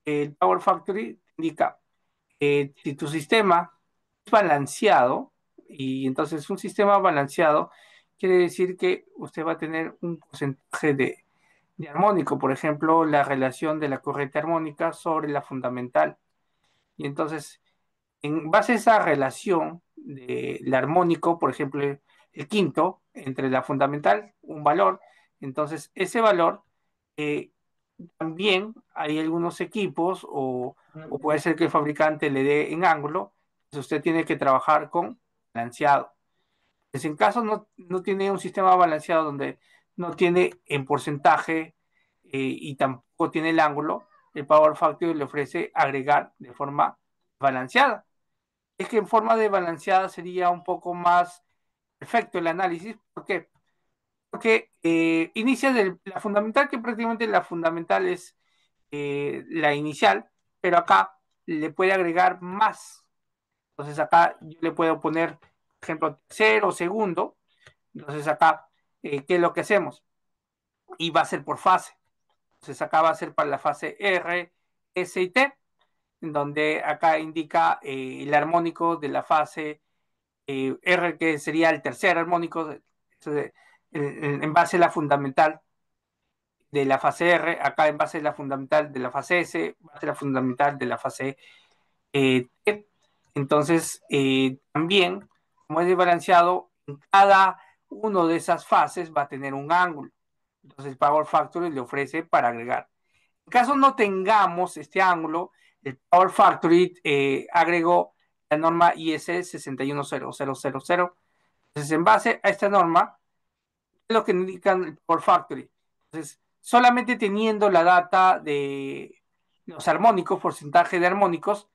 el Power Factory indica si tu sistema es balanceado, y entonces un sistema balanceado quiere decir que usted va a tener un porcentaje de armónico, por ejemplo, la relación de la corriente armónica sobre la fundamental. Y entonces en base a esa relación del armónico, por ejemplo, el quinto, entre la fundamental, un valor, entonces ese valor eh, también hay algunos equipos o puede ser que el fabricante le dé en ángulo, pues usted tiene que trabajar con balanceado. Pues en caso no tiene un sistema balanceado donde no tiene en porcentaje y tampoco tiene el ángulo, el Power Factory le ofrece agregar de forma balanceada. Es que en forma de balanceada sería un poco más perfecto el análisis. ¿Por qué? Porque inicia de la fundamental, que prácticamente la fundamental es la inicial, pero acá le puede agregar más. Entonces acá yo le puedo poner, por ejemplo, tercero, segundo. Entonces acá, ¿qué es lo que hacemos? Y va a ser por fase. Entonces acá va a ser para la fase R, S y T, en donde acá indica el armónico de la fase R, que sería el tercer armónico, en base a la fundamental de la fase R, acá en base a la fundamental de la fase S, base a la fundamental de la fase T. Entonces, también, como es desbalanceado, en cada uno de esas fases va a tener un ángulo. Entonces, el Power Factory le ofrece para agregar. En caso no tengamos este ángulo, el Power Factory agregó la norma IS 6100000. Entonces, en base a esta norma, es lo que indican el Power Factory. Entonces, solamente teniendo la data de los armónicos, porcentaje de armónicos,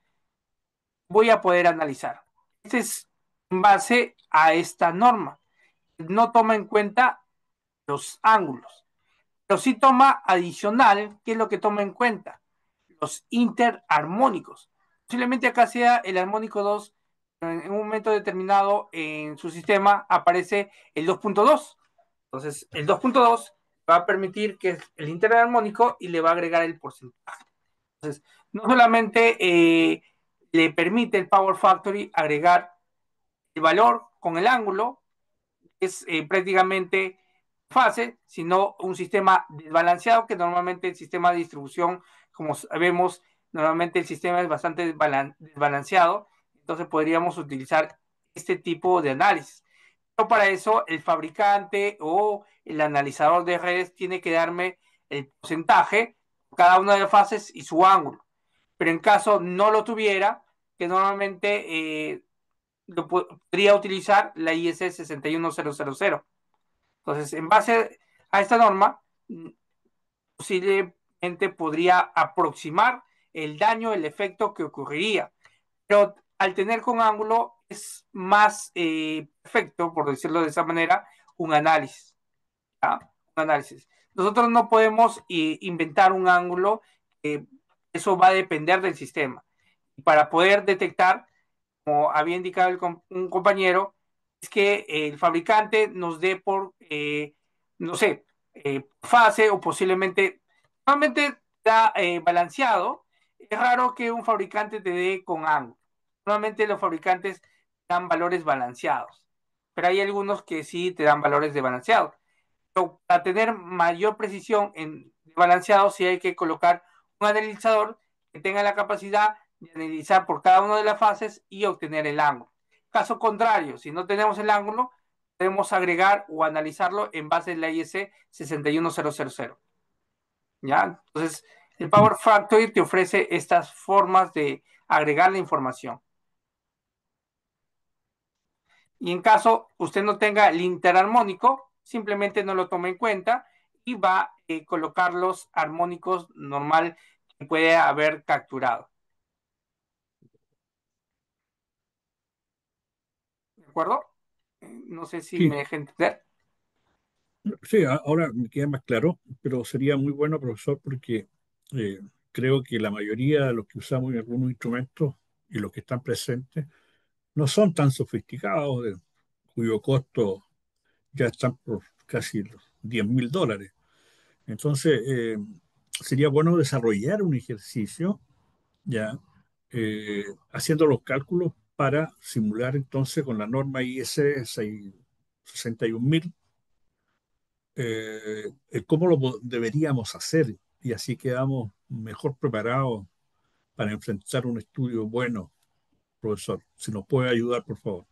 voy a poder analizar. Este es en base a esta norma. No toma en cuenta los ángulos, pero sí toma adicional, ¿qué es lo que toma en cuenta? Los interarmónicos. Posiblemente acá sea el armónico 2, pero en un momento determinado en su sistema aparece el 2.2. Entonces, el 2.2 va a permitir que es el interarmónico y le va a agregar el porcentaje. Entonces, no solamente le permite el Power Factory agregar el valor con el ángulo, es prácticamente fase, sino un sistema desbalanceado, que normalmente el sistema de distribución, como sabemos, normalmente el sistema es bastante desbalanceado, entonces podríamos utilizar este tipo de análisis. Pero para eso el fabricante o el analizador de redes tiene que darme el porcentaje, cada una de las fases y su ángulo. Pero en caso no lo tuviera, que normalmente podría utilizar la IS 61000. Entonces, en base a esta norma, posiblemente podría aproximar el daño, el efecto que ocurriría. Pero al tener con ángulo es más perfecto, por decirlo de esa manera, un análisis. ¿Ya? Un análisis. Nosotros no podemos inventar un ángulo, eso va a depender del sistema. Para poder detectar, como había indicado un compañero, es que el fabricante nos dé por, no sé, fase o posiblemente, normalmente da balanceado. Es raro que un fabricante te dé con ángulo. Normalmente los fabricantes dan valores balanceados, pero hay algunos que sí te dan valores de balanceado. Pero para tener mayor precisión en balanceado, sí hay que colocar un analizador que tenga la capacidad de analizar por cada una de las fases y obtener el ángulo. Caso contrario, si no tenemos el ángulo, podemos agregar o analizarlo en base a la IEC 61000. ¿Ya? Entonces, el Power Factory te ofrece estas formas de agregar la información. Y en caso usted no tenga el interarmónico, simplemente no lo tome en cuenta y va a colocar los armónicos normal que puede haber capturado. ¿De acuerdo? No sé si Sí, me deje entender. sí, ahora me queda más claro, pero sería muy bueno, profesor, porque eh, creo que la mayoría de los que usamos en algunos instrumentos y los que están presentes no son tan sofisticados, cuyo costo ya están por casi los $10.000. Entonces, sería bueno desarrollar un ejercicio ya haciendo los cálculos para simular entonces con la norma IS 61000 cómo deberíamos hacer y así quedamos mejor preparados para enfrentar un estudio bueno, profesor. Si nos puede ayudar, por favor.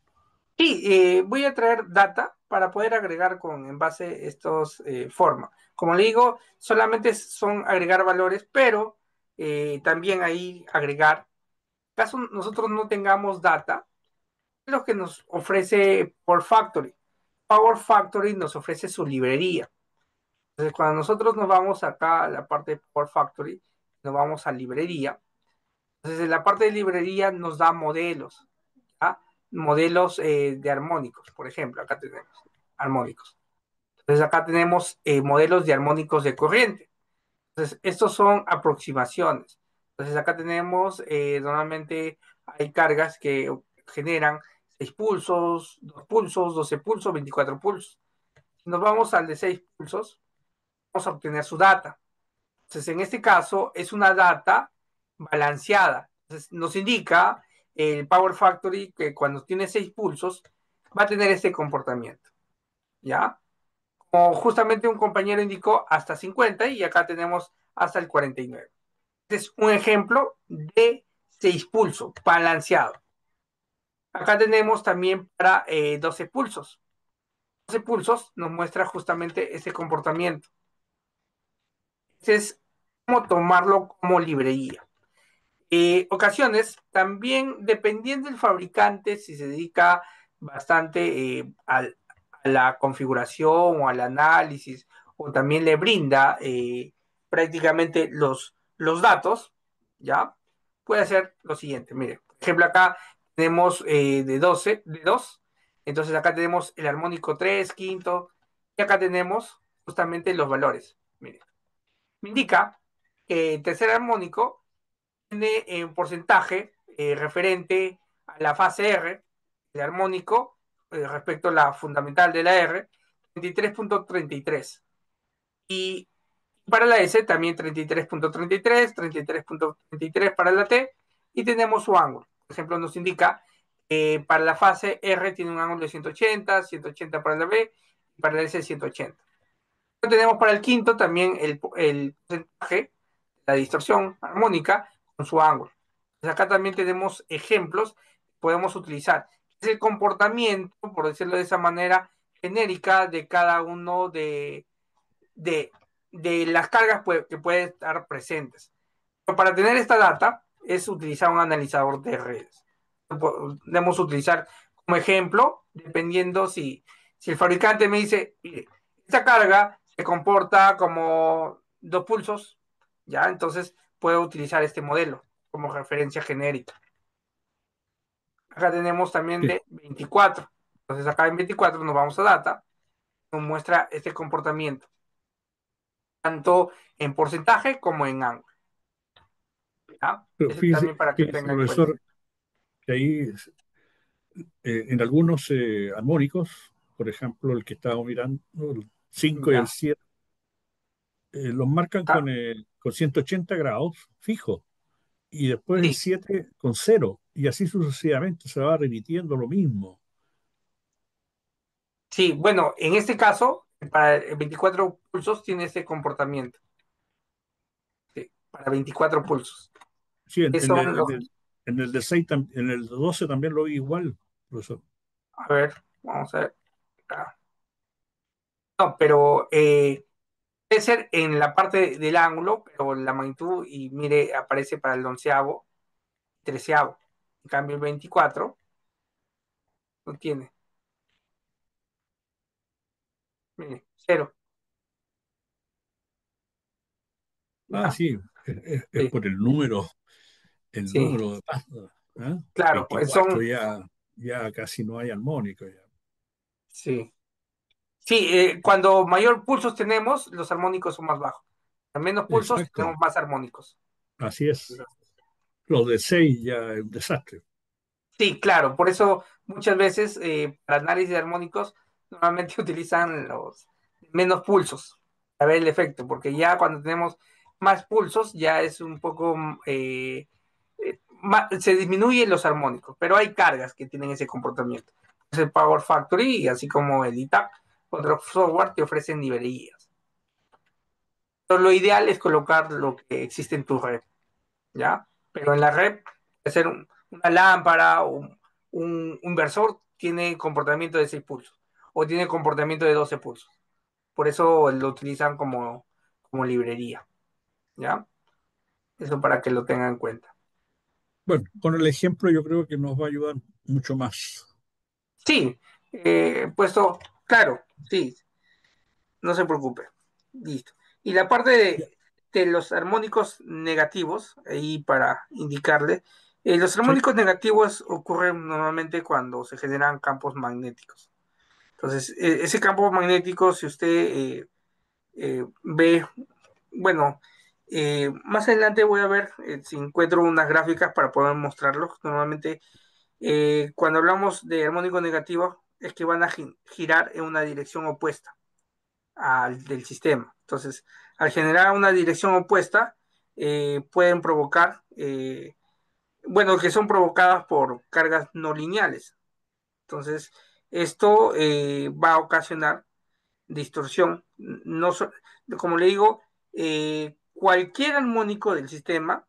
Sí, voy a traer data para poder agregar en base a estos formas. Como le digo, solamente son agregar valores, pero también ahí agregar. Caso nosotros no tengamos data, es lo que nos ofrece Power Factory. Power Factory nos ofrece su librería. Entonces, cuando nosotros nos vamos acá a la parte de Power Factory, nos vamos a librería. Entonces, en la parte de librería nos da modelos, ¿ya? Modelos de armónicos, por ejemplo, acá tenemos armónicos. Entonces, acá tenemos modelos de armónicos de corriente. Entonces, estos son aproximaciones. Entonces, acá tenemos, normalmente hay cargas que generan 6 pulsos, 2 pulsos, 12 pulsos, 24 pulsos. Si nos vamos al de 6 pulsos, vamos a obtener su data. Entonces, en este caso, es una data balanceada. Entonces, nos indica el Power Factory que cuando tiene 6 pulsos, va a tener este comportamiento. ¿Ya? Como justamente un compañero indicó, hasta 50 y acá tenemos hasta el 49. Este es un ejemplo de 6 pulsos balanceado. Acá tenemos también para 12 pulsos. 12 pulsos nos muestra justamente ese comportamiento. Es como tomarlo como librería. Ocasiones, también dependiendo del fabricante, si se dedica bastante a la configuración o al análisis, o también le brinda prácticamente los datos, ¿ya? Puede hacer lo siguiente. Mire, por ejemplo, acá tenemos de 12, de 2, entonces acá tenemos el armónico 3 quinto, y acá tenemos justamente los valores. Mire, me indica que el tercer armónico tiene un porcentaje referente a la fase R, el armónico, respecto a la fundamental de la R, 33.33. Y para la S también 33.33, 33.33 para la T, y tenemos su ángulo. Por ejemplo, nos indica para la fase R tiene un ángulo de 180, 180 para la B, y para la S 180. Tenemos para el quinto también el porcentaje, la distorsión armónica con su ángulo. Entonces acá también tenemos ejemplos que podemos utilizar. Es el comportamiento, por decirlo de esa manera, genérica de cada uno de, de las cargas que pueden estar presentes. Pero para tener esta data es utilizar un analizador de redes. Podemos utilizar como ejemplo, dependiendo si el fabricante me dice, mire, esta carga se comporta como 2 pulsos, ¿ya? Entonces puedo utilizar este modelo como referencia genérica. Acá tenemos también Sí, de 24. Entonces acá en 24 nos vamos a data, nos muestra este comportamiento. tanto en porcentaje como en ángulo. ¿Ya? Pero Eso también para que fíjese, tenga en cuenta. profesor, que ahí en algunos armónicos, por ejemplo, el que estábamos mirando, el 5 y el Ya. 7, los marcan Ah, con 180 grados fijo, y después el sí, 7 con cero, y así sucesivamente se va repitiendo lo mismo. sí, bueno, en este caso, para 24 pulsos tiene ese comportamiento. Sí, para 24 pulsos. Sí, Que son los, en el de 6 en el de 12 también lo vi igual, profesor. a ver, vamos a ver. Ah, no, pero puede ser en la parte del ángulo, pero la magnitud, y mire, aparece para el onceavo, treceavo. En cambio, el 24 no tiene. Mire, cero. Ah, ¿Ya? sí, es Sí, por el sí, número de pastas. ¿Ah? claro, pues 24 son, ya casi no hay armónico ya. sí. Sí, cuando mayor pulsos tenemos, los armónicos son más bajos. A menos pulsos Exacto, tenemos más armónicos. así es. Los de 6 ya es un desastre. Sí, claro, por eso muchas veces para análisis de armónicos normalmente utilizan los menos pulsos para ver el efecto, porque ya cuando tenemos más pulsos ya es un poco, se disminuyen los armónicos, pero hay cargas que tienen ese comportamiento. Es el Power Factory y así como el ITAC, otros software te ofrecen librerías. Pero lo ideal es colocar lo que existe en tu red, ¿ya? Pero en la red, hacer una lámpara o un inversor tiene comportamiento de 6 pulsos o tiene comportamiento de 12 pulsos. Por eso lo utilizan como librería, ¿ya? Eso para que lo tengan en cuenta. Bueno, con el ejemplo yo creo que nos va a ayudar mucho más. Sí, puesto, claro, sí, no se preocupe. Listo. Y la parte Ya, de los armónicos negativos, ahí para indicarle, los sí, armónicos negativos ocurren normalmente cuando se generan campos magnéticos. Entonces, ese campo magnético, si usted ve, bueno, más adelante voy a ver si encuentro unas gráficas para poder mostrarlos. Normalmente, cuando hablamos de armónico negativo, es que van a girar en una dirección opuesta al del sistema. Entonces, al generar una dirección opuesta, pueden provocar, bueno, que son provocadas por cargas no lineales. Entonces, esto va a ocasionar distorsión. No so- Como le digo, cualquier armónico del sistema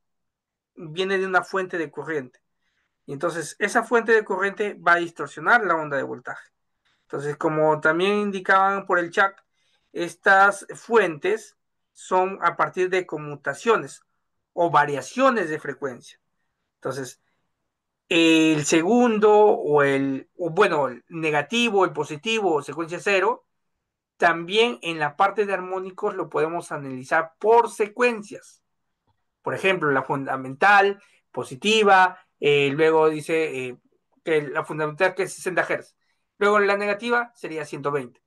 viene de una fuente de corriente. Y entonces, esa fuente de corriente va a distorsionar la onda de voltaje. Entonces, como también indicaban por el chat, estas fuentes son a partir de conmutaciones o variaciones de frecuencia. Entonces, el segundo o bueno, el negativo, el positivo o secuencia cero, también en la parte de armónicos lo podemos analizar por secuencias. Por ejemplo, la fundamental, positiva, luego dice que la fundamental que es 60 Hz. Luego la negativa sería 120.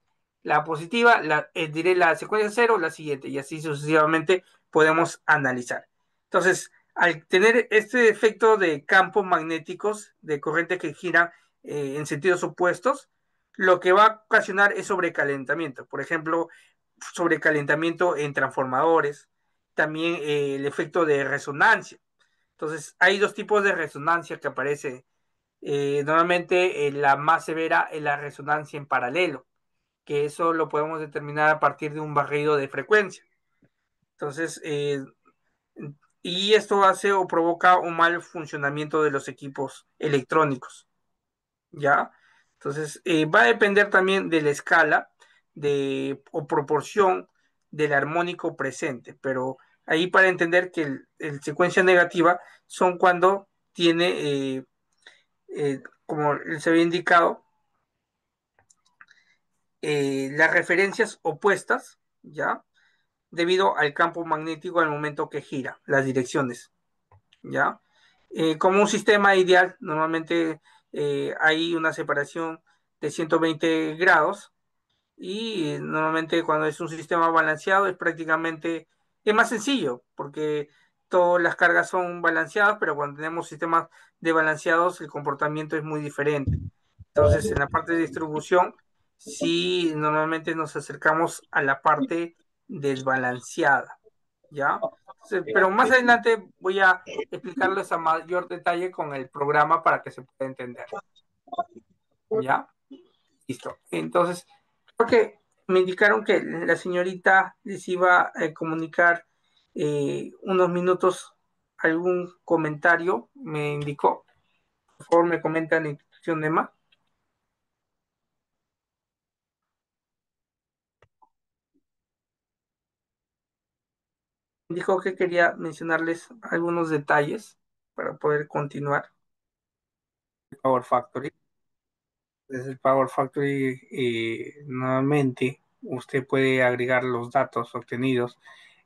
La positiva, diré la secuencia cero, la siguiente, y así sucesivamente podemos analizar. Entonces, al tener este efecto de campos magnéticos, de corrientes que giran en sentidos opuestos, lo que va a ocasionar es sobrecalentamiento. Por ejemplo, sobrecalentamiento en transformadores, también el efecto de resonancia. Entonces, hay dos tipos de resonancia que aparece. Normalmente la más severa es la resonancia en paralelo, que eso lo podemos determinar a partir de un barrido de frecuencia. Entonces, y esto hace o provoca un mal funcionamiento de los equipos electrónicos. ¿Ya? Entonces, va a depender también de la escala o proporción del armónico presente, pero ahí para entender que secuencia negativa son cuando tiene, como se había indicado, las referencias opuestas, ¿ya? Debido al campo magnético al momento que gira, las direcciones, ¿ya? Como un sistema ideal, normalmente hay una separación de 120 grados y normalmente cuando es un sistema balanceado es más sencillo, porque todas las cargas son balanceadas, pero cuando tenemos sistemas desbalanceados el comportamiento es muy diferente. Entonces, en la parte de distribución, sí, normalmente nos acercamos a la parte desbalanceada, ¿ya? Pero más adelante voy a explicarles a mayor detalle con el programa para que se pueda entender, ¿ya? Listo. Entonces, creo que me indicaron que la señorita les iba a comunicar unos minutos algún comentario, me indicó. Por favor, me comentan en cuestión de más. Dijo que quería mencionarles algunos detalles para poder continuar el Power Factory. Desde el Power Factory, nuevamente, usted puede agregar los datos obtenidos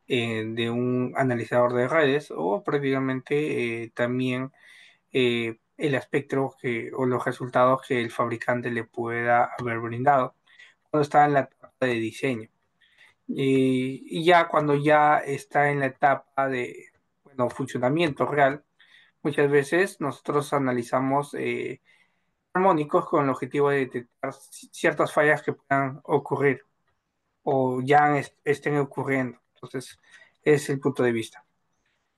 de un analizador de redes o prácticamente también el espectro o los resultados que el fabricante le pueda haber brindado cuando está en la etapa de diseño. Y ya cuando ya está en la etapa de, bueno, funcionamiento real, muchas veces nosotros analizamos armónicos con el objetivo de detectar ciertas fallas que puedan ocurrir o ya estén ocurriendo. Entonces, es el punto de vista.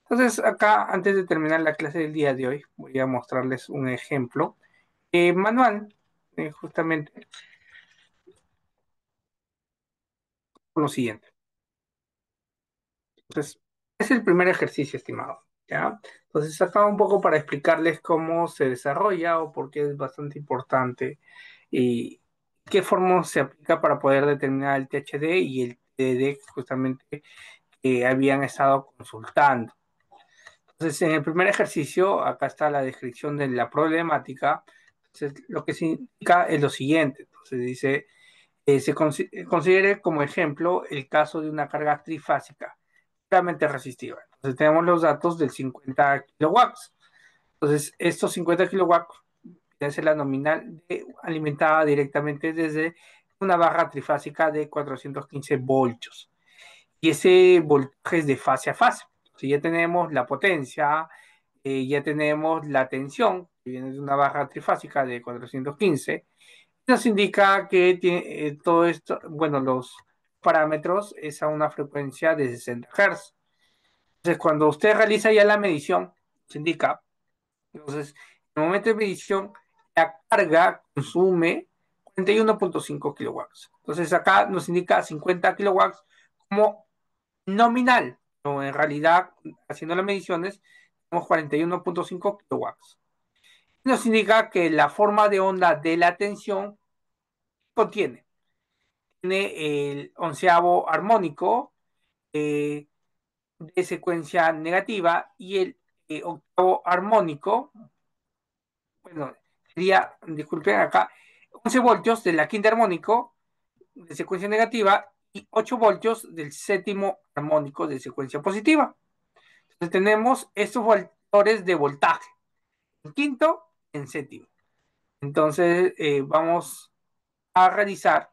Entonces, acá, antes de terminar la clase del día de hoy, voy a mostrarles un ejemplo manual, justamente con lo siguiente. Entonces, es el primer ejercicio, estimado, ¿ya? Entonces, acá un poco para explicarles cómo se desarrolla o por qué es bastante importante y qué forma se aplica para poder determinar el THD y el TDD justamente que habían estado consultando. Entonces, en el primer ejercicio, acá está la descripción de la problemática. Entonces, lo que significa es lo siguiente. Entonces, dice, considere como ejemplo el caso de una carga trifásica realmente resistiva. Entonces, tenemos los datos del 50 kilowatts. Entonces, estos 50 kilowatts debe ser la nominal alimentada directamente desde una barra trifásica de 415 voltios. Y ese voltaje es de fase a fase. Si ya tenemos la potencia, ya tenemos la tensión, que viene de una barra trifásica de 415, nos indica que tiene, todo esto, bueno, los parámetros es a una frecuencia de 60 Hz. Entonces, cuando usted realiza ya la medición, se indica, entonces, en el momento de medición, la carga consume 41.5 kilowatts. Entonces, acá nos indica 50 kilowatts como nominal, pero en realidad, haciendo las mediciones, tenemos 41.5 kilowatts. Nos indica que la forma de onda de la tensión contiene tiene el onceavo armónico eh, de secuencia negativa y el octavo armónico, bueno, sería, disculpen acá, 11 voltios de la quinta armónico de secuencia negativa y 8 voltios del séptimo armónico de secuencia positiva. Entonces tenemos estos valores de voltaje, en quinto, en séptimo. Entonces vamos a realizar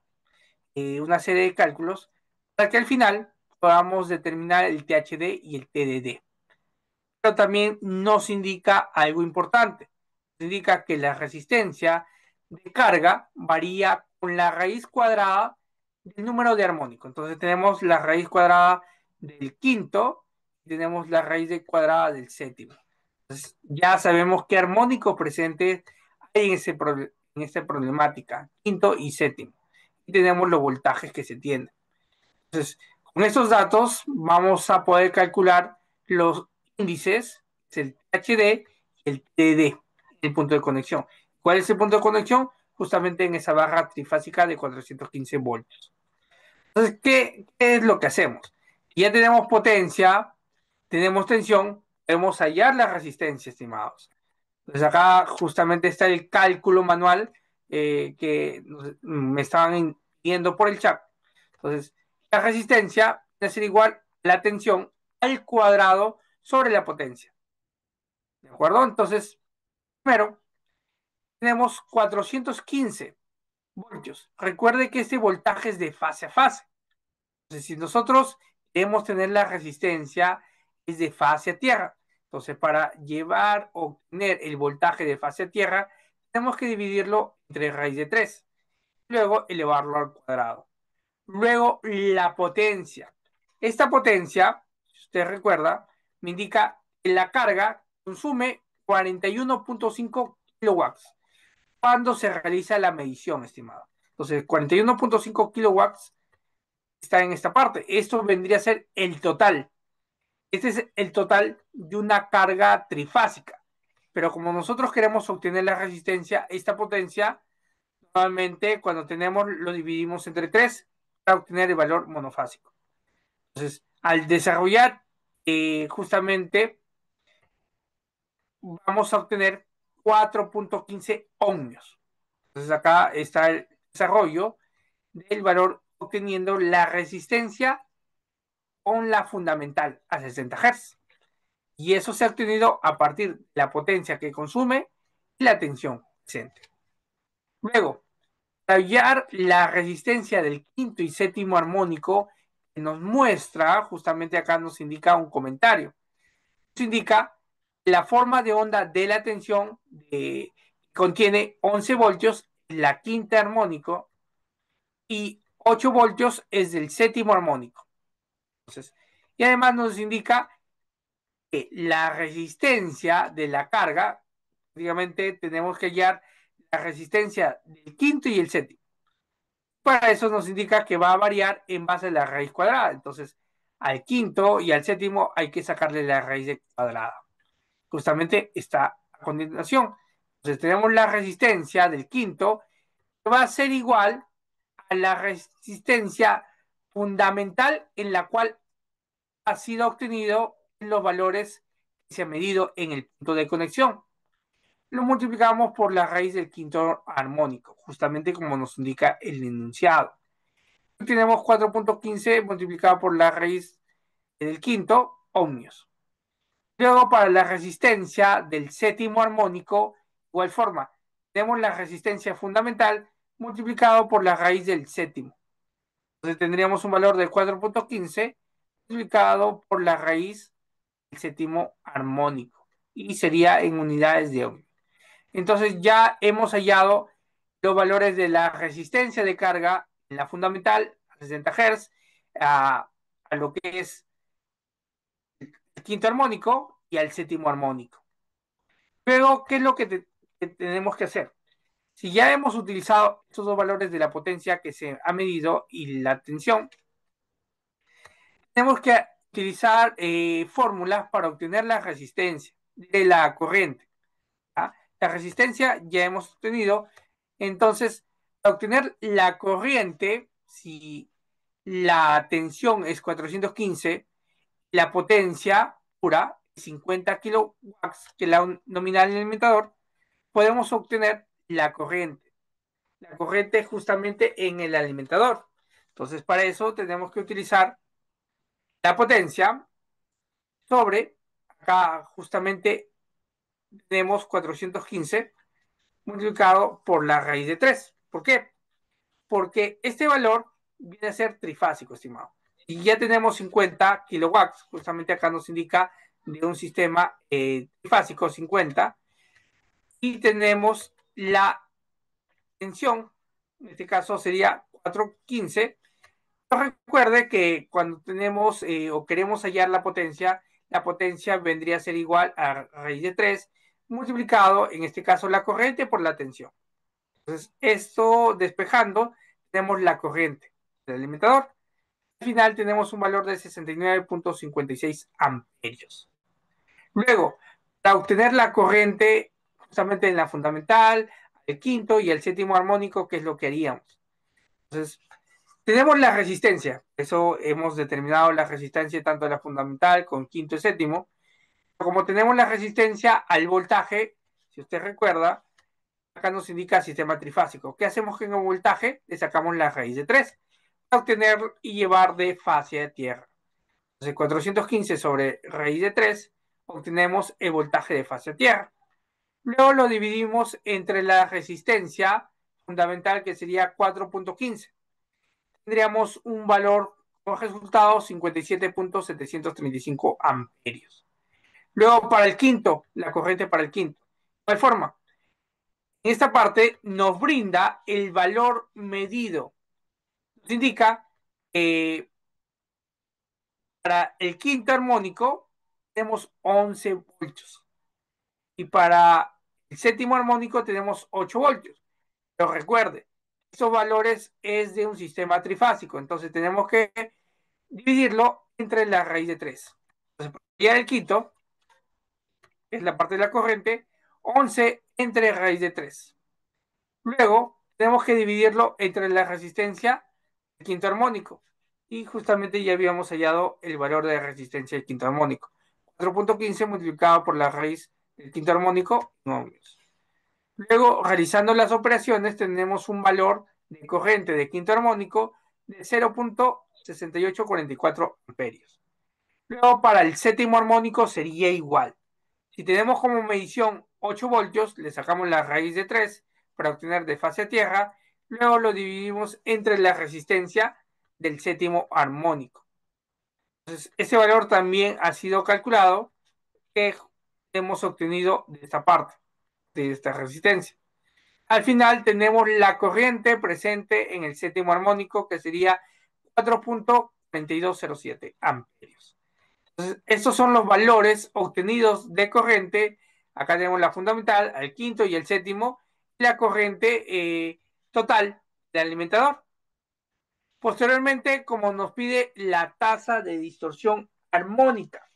una serie de cálculos para que al final podamos determinar el THD y el TDD. Pero también nos indica algo importante. Nos indica que la resistencia de carga varía con la raíz cuadrada del número de armónico. Entonces tenemos la raíz cuadrada del quinto y tenemos la raíz cuadrada del séptimo. Entonces ya sabemos qué armónico presente hay en esta problemática, quinto y séptimo. Y tenemos los voltajes que se tienen. Entonces, con estos datos vamos a poder calcular los índices, el HD y el TD, el punto de conexión. ¿Cuál es el punto de conexión? Justamente en esa barra trifásica de 415 voltios. Entonces, ¿qué es lo que hacemos? Ya tenemos potencia, tenemos tensión, podemos hallar la resistencia, estimados. Entonces, acá justamente está el cálculo manual que me estaban pidiendo por el chat. Entonces, la resistencia debe ser igual a la tensión al cuadrado sobre la potencia. ¿De acuerdo? Entonces, primero, tenemos 415. voltios. Recuerde que este voltaje es de fase a fase. Entonces, si nosotros queremos tener la resistencia, es de fase a tierra. Entonces, para llevar o obtener el voltaje de fase a tierra, tenemos que dividirlo entre raíz de 3. Luego, elevarlo al cuadrado. Luego, la potencia. Esta potencia, si usted recuerda, me indica que la carga consume 41.5 kilowatts cuando se realiza la medición, estimado. Entonces, 41.5 kilowatts está en esta parte. Esto vendría a ser el total. Este es el total de una carga trifásica. Pero como nosotros queremos obtener la resistencia, esta potencia, normalmente cuando tenemos lo dividimos entre 3 para obtener el valor monofásico. Entonces, al desarrollar justamente vamos a obtener 4.15 ohmios. Entonces acá está el desarrollo del valor obteniendo la resistencia con la fundamental a 60 Hz. Y eso se ha obtenido a partir de la potencia que consume y la tensión presente. Luego, para hallar la resistencia del quinto y séptimo armónico, que nos muestra, justamente acá nos indica un comentario. Eso indica la forma de onda de la tensión contiene 11 voltios, la quinta armónico, y 8 voltios es del séptimo armónico. Entonces, y además nos indica que la resistencia de la carga, prácticamente tenemos que hallar la resistencia del quinto y el séptimo. Para eso nos indica que va a variar en base a la raíz cuadrada. Entonces, al quinto y al séptimo hay que sacarle la raíz de cuadrada. Justamente está a continuación. Entonces, tenemos la resistencia del quinto, que va a ser igual a la resistencia fundamental en la cual ha sido obtenido los valores que se han medido en el punto de conexión. Lo multiplicamos por la raíz del quinto armónico, justamente como nos indica el enunciado. Tenemos 4.15 multiplicado por la raíz del quinto, ohmios. Luego, para la resistencia del séptimo armónico, igual forma, tenemos la resistencia fundamental multiplicado por la raíz del séptimo. Entonces tendríamos un valor de 4.15 multiplicado por la raíz del séptimo armónico y sería en unidades de ohmio. Entonces ya hemos hallado los valores de la resistencia de carga en la fundamental a 60 Hz, a lo que es el quinto armónico y al séptimo armónico. Pero, ¿qué es lo que tenemos que hacer? Si ya hemos utilizado estos dos valores de la potencia que se ha medido y la tensión, tenemos que utilizar fórmulas para obtener la resistencia de la corriente. ¿Ah? La resistencia ya hemos obtenido. Entonces, para obtener la corriente, si la tensión es 415, la potencia pura, 50 kilowatts, que es la nominal en el alimentador, podemos obtener la corriente. La corriente justamente en el alimentador. Entonces, para eso tenemos que utilizar la potencia sobre, acá justamente tenemos 415 multiplicado por la raíz de 3. ¿Por qué? Porque este valor viene a ser trifásico, estimado. Y ya tenemos 50 kilowatts, justamente acá nos indica de un sistema trifásico 50, y tenemos la tensión, en este caso sería 415. Recuerde que cuando tenemos o queremos hallar la potencia vendría a ser igual a raíz de 3 multiplicado, en este caso, la corriente por la tensión. Entonces, esto despejando, tenemos la corriente del alimentador. Al final tenemos un valor de 69.56 amperios. Luego, para obtener la corriente justamente en la fundamental, el quinto y el séptimo armónico, ¿qué es lo que haríamos? Entonces, tenemos la resistencia. Eso hemos determinado la resistencia tanto de la fundamental con quinto y séptimo. Como tenemos la resistencia al voltaje, si usted recuerda, acá nos indica sistema trifásico. ¿Qué hacemos con el voltaje? Le sacamos la raíz de 3 para obtener y llevar de fase a tierra. Entonces, 415 sobre raíz de 3, obtenemos el voltaje de fase a tierra. Luego lo dividimos entre la resistencia fundamental, que sería 4.15. Tendríamos un valor como resultado 57.735 amperios. Luego, para el quinto, la corriente para el quinto. ¿De cuál forma? En esta parte nos brinda el valor medido. Nos indica que para el quinto armónico tenemos 11 voltios y para el séptimo armónico tenemos 8 voltios. Pero recuerde, estos valores es de un sistema trifásico, entonces tenemos que dividirlo entre la raíz de 3. Entonces, para el quinto, que es la parte de la corriente, 11 entre raíz de 3. Luego, tenemos que dividirlo entre la resistencia del quinto armónico. Y justamente ya habíamos hallado el valor de resistencia del quinto armónico. 4.15 multiplicado por la raíz del quinto armónico en ohmios. Luego, realizando las operaciones, tenemos un valor de corriente de quinto armónico de 0.6844 amperios. Luego, para el séptimo armónico sería igual. Si tenemos como medición 8 voltios, le sacamos la raíz de 3 para obtener de fase a tierra, luego lo dividimos entre la resistencia del séptimo armónico. Entonces, ese valor también ha sido calculado, que hemos obtenido de esta parte, de esta resistencia. Al final tenemos la corriente presente en el séptimo armónico, que sería 4.2207 amperios. Entonces, estos son los valores obtenidos de corriente. Acá tenemos la fundamental, el quinto y el séptimo, y la corriente total del alimentador. Posteriormente, como nos pide la tasa de distorsión armónica,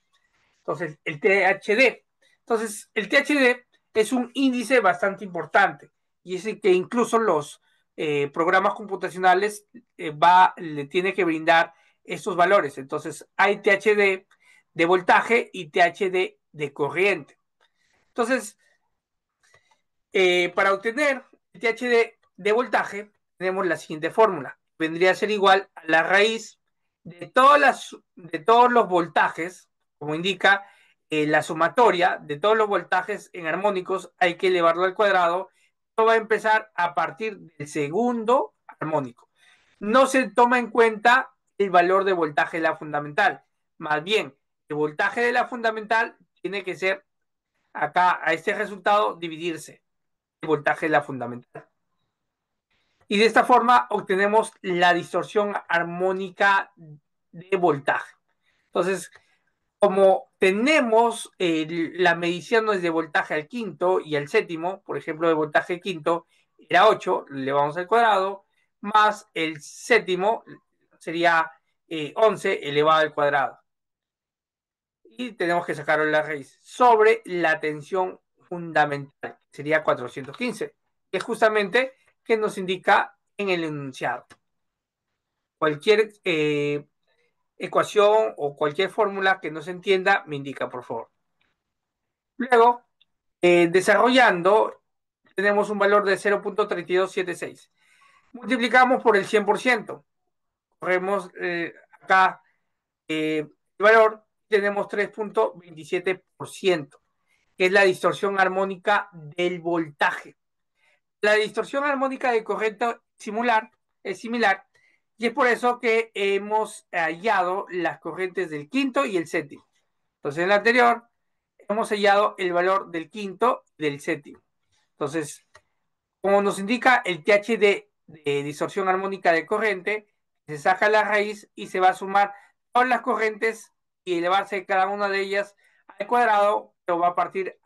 entonces el THD. Entonces, el THD es un índice bastante importante y es el que incluso los programas computacionales le tiene que brindar estos valores. Entonces, hay THD de voltaje y THD de corriente. Entonces, para obtener el THD de voltaje, tenemos la siguiente fórmula. Vendría a ser igual a la raíz de todos los voltajes, como indica la sumatoria de todos los voltajes en armónicos, hay que elevarlo al cuadrado. Esto va a empezar a partir del segundo armónico. No se toma en cuenta el valor de voltaje de la fundamental. Más bien, el voltaje de la fundamental tiene que ser acá, a este resultado, dividirse el voltaje de la fundamental. Y de esta forma obtenemos la distorsión armónica de voltaje. Entonces, como tenemos la medición no es de voltaje al quinto y al séptimo, por ejemplo, de voltaje quinto era 8, le vamos al cuadrado, más el séptimo sería 11 elevado al cuadrado. Y tenemos que sacar la raíz sobre la tensión fundamental, sería 415, que es justamente que nos indica en el enunciado. Cualquier ecuación o cualquier fórmula que no se entienda, me indica, por favor. Luego, desarrollando, tenemos un valor de 0.3276. Multiplicamos por el 100%. Corremos acá el valor, tenemos 3.27%, que es la distorsión armónica del voltaje. La distorsión armónica de corriente es similar, y es por eso que hemos hallado las corrientes del quinto y el séptimo. Entonces, en el anterior hemos hallado el valor del quinto y del séptimo. Entonces, como nos indica el THD de distorsión armónica de corriente, se saca la raíz y se va a sumar todas las corrientes y elevarse cada una de ellas al cuadrado, pero va a partir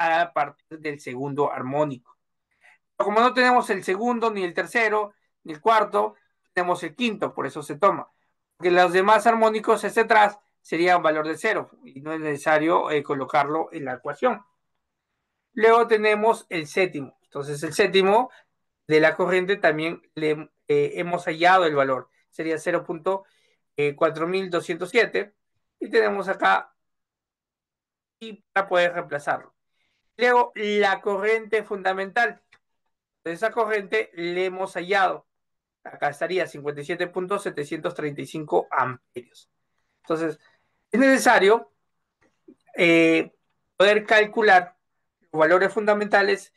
del segundo armónico. Pero como no tenemos el segundo, ni el tercero, ni el cuarto, tenemos el quinto, por eso se toma. Porque los demás armónicos hacia atrás sería un valor de 0 y no es necesario colocarlo en la ecuación. Luego tenemos el séptimo. Entonces, el séptimo de la corriente también le hemos hallado el valor. Sería 0.4207. Y tenemos acá y para poder reemplazarlo. Luego, la corriente fundamental. De esa corriente le hemos hallado. Acá estaría 57.735 amperios. Entonces, es necesario poder calcular los valores fundamentales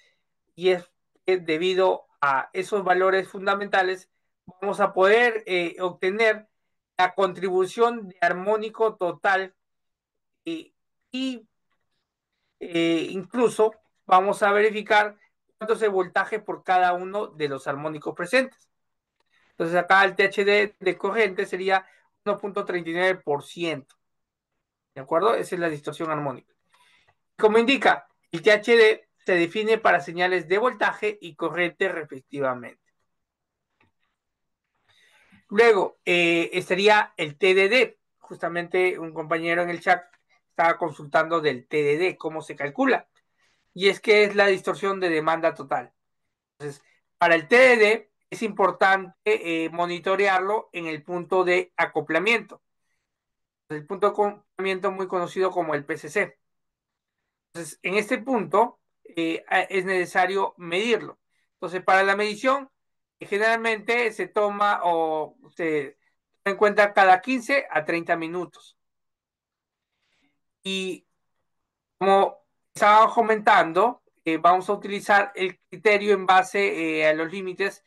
y es debido a esos valores fundamentales, vamos a poder obtener la contribución de armónico total y incluso vamos a verificar cuánto es el voltaje por cada uno de los armónicos presentes. Entonces acá el THD de corriente sería 1.39%. ¿De acuerdo? Esa es la distorsión armónica. Como indica, el THD se define para señales de voltaje y corriente respectivamente. Luego estaría el TDD. Justamente un compañero en el chat estaba consultando del TDD, cómo se calcula. Y es que es la distorsión de demanda total. Entonces, para el TDD es importante monitorearlo en el punto de acoplamiento. El punto de acoplamiento muy conocido como el PCC. Entonces, en este punto es necesario medirlo. Entonces, para la medición, generalmente se toma o se toma en cuenta cada 15 a 30 minutos. Y como estaba comentando, vamos a utilizar el criterio en base a los límites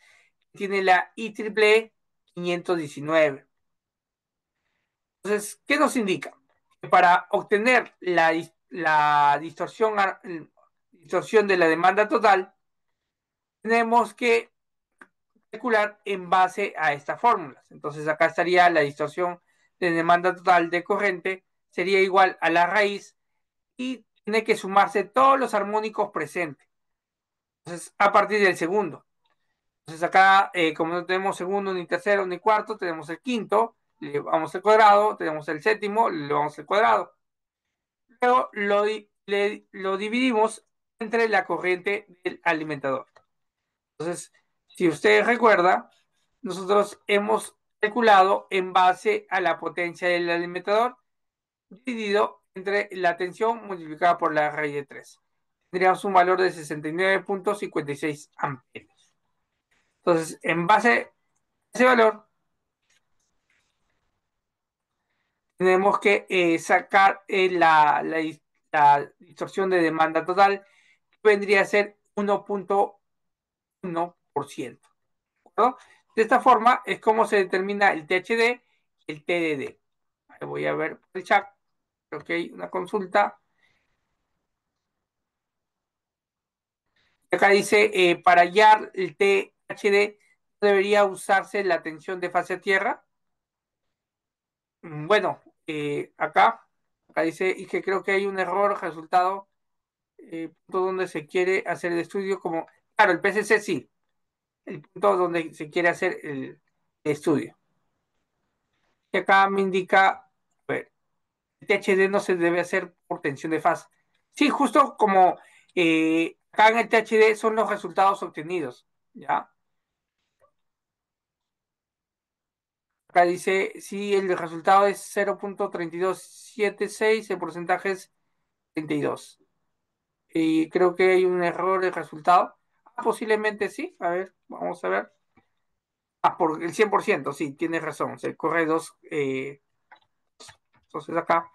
que tiene la IEEE 519. Entonces, ¿qué nos indica? Que para obtener la distorsión de la demanda total, tenemos que calcular en base a estas fórmulas. Entonces, acá estaría la distorsión de demanda total de corriente, sería igual a la raíz y tiene que sumarse todos los armónicos presentes. Entonces, a partir del segundo. Entonces, acá, como no tenemos segundo, ni tercero, ni cuarto, tenemos el quinto, le vamos al cuadrado, tenemos el séptimo, le vamos al cuadrado. Luego lo dividimos entre la corriente del alimentador. Entonces, si usted recuerda, nosotros hemos calculado en base a la potencia del alimentador dividido entre la tensión multiplicada por la raíz de 3. Tendríamos un valor de 69.56 amperios. Entonces, en base a ese valor, tenemos que sacar la distorsión de demanda total, que vendría a ser 1.1%. De esta forma es como se determina el THD y el TDD. Ahí voy a ver el chat. Creo que hay una consulta. Acá dice, para hallar el THD debería usarse la tensión de fase a tierra. Bueno, acá dice, y que creo que hay un error, resultado, punto donde se quiere hacer el estudio como, claro, el PCC sí, el punto donde se quiere hacer el estudio. Y acá me indica, a ver, el THD no se debe hacer por tensión de fase. Sí, justo como acá en el THD son los resultados obtenidos, ¿ya? Acá dice, si el resultado es 0.3276, el porcentaje es 32. Y creo que hay un error de resultado. Posiblemente sí. A ver, vamos a ver. Por el 100%, sí, tienes razón. Se corre 2. Entonces acá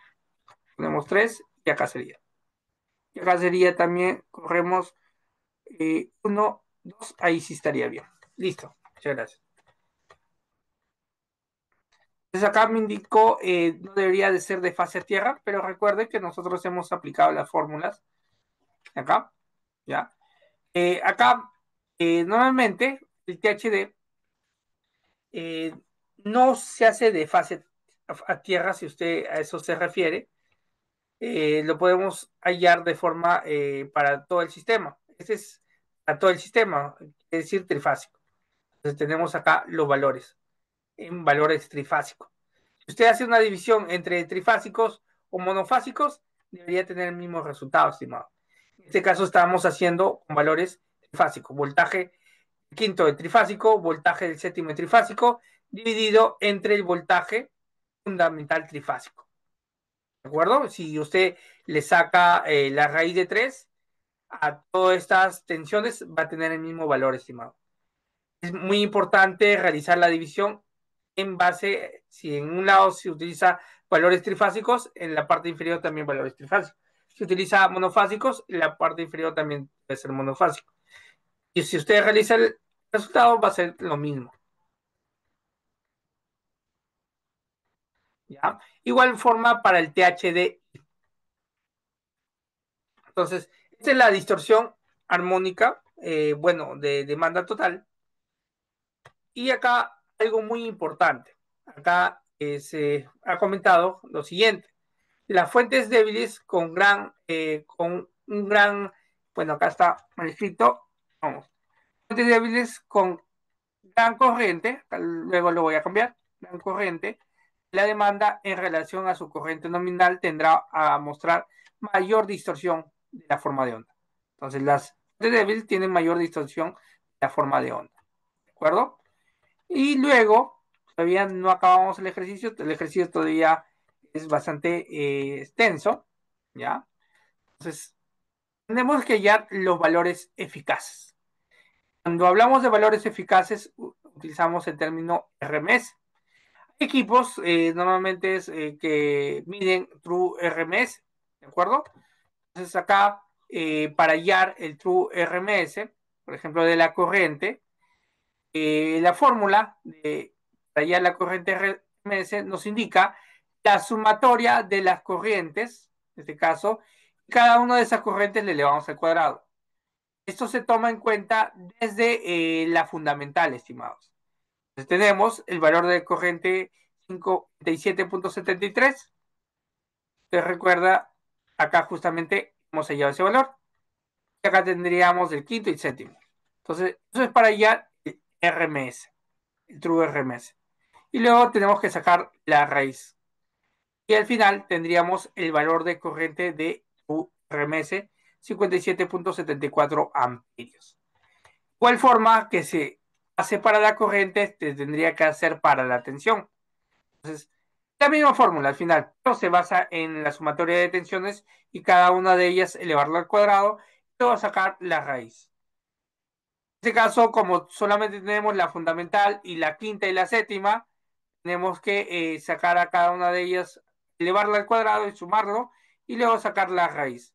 ponemos 3 y acá sería. Y acá sería también, corremos 1, 2. Ahí sí estaría bien. Listo. Muchas gracias. Entonces acá me indicó, no debería de ser de fase a tierra, pero recuerde que nosotros hemos aplicado las fórmulas. Acá, ¿ya? Acá, normalmente, el THD no se hace de fase a tierra, si usted a eso se refiere. Lo podemos hallar de forma para todo el sistema. Este es a todo el sistema, es decir, trifásico. Entonces tenemos acá los valores, en valores trifásicos. Si usted hace una división entre trifásicos o monofásicos, debería tener el mismo resultado, estimado. En este caso estamos haciendo con valores trifásicos, voltaje quinto de trifásico, voltaje del séptimo de trifásico, dividido entre el voltaje fundamental trifásico. ¿De acuerdo? Si usted le saca la raíz de 3 a todas estas tensiones, va a tener el mismo valor, estimado. Es muy importante realizar la división en base, si en un lado se utiliza valores trifásicos, en la parte inferior también valores trifásicos. Si utiliza monofásicos, en la parte inferior también debe ser monofásico. Y si usted realiza el resultado va a ser lo mismo. ¿Ya? Igual forma para el THD. Entonces, esta es la distorsión armónica, bueno, de demanda total. Y acá algo muy importante. Acá se ha comentado lo siguiente. Las fuentes débiles con un gran, bueno, acá está mal escrito, vamos, fuentes débiles con gran corriente, luego lo voy a cambiar, gran corriente, la demanda en relación a su corriente nominal tendrá a mostrar mayor distorsión de la forma de onda. Entonces las fuentes débiles tienen mayor distorsión de la forma de onda, ¿de acuerdo? Y luego, todavía no acabamos el ejercicio todavía es bastante extenso, ¿ya? Entonces, tenemos que hallar los valores eficaces. Cuando hablamos de valores eficaces, utilizamos el término RMS. Hay equipos normalmente que miden True RMS, ¿de acuerdo? Entonces acá, para hallar el True RMS, por ejemplo, de la corriente, la fórmula de hallar la corriente RMS nos indica la sumatoria de las corrientes, en este caso, cada una de esas corrientes le elevamos al cuadrado. Esto se toma en cuenta desde la fundamental, estimados. Entonces tenemos el valor de corriente 57.73. Usted recuerda, acá justamente hemos hallado ese valor. Y acá tendríamos el quinto y el séptimo. Entonces, eso es para hallar el RMS, el True RMS. Y luego tenemos que sacar la raíz. Y al final tendríamos el valor de corriente de True RMS, 57.74 amperios. Igual forma que se hace para la corriente, se tendría que hacer para la tensión. Entonces, la misma fórmula al final, pero se basa en la sumatoria de tensiones y cada una de ellas elevarlo al cuadrado y luego sacar la raíz. En este caso, como solamente tenemos la fundamental y la quinta y la séptima, tenemos que sacar a cada una de ellas, elevarla al cuadrado y sumarlo y luego sacar la raíz.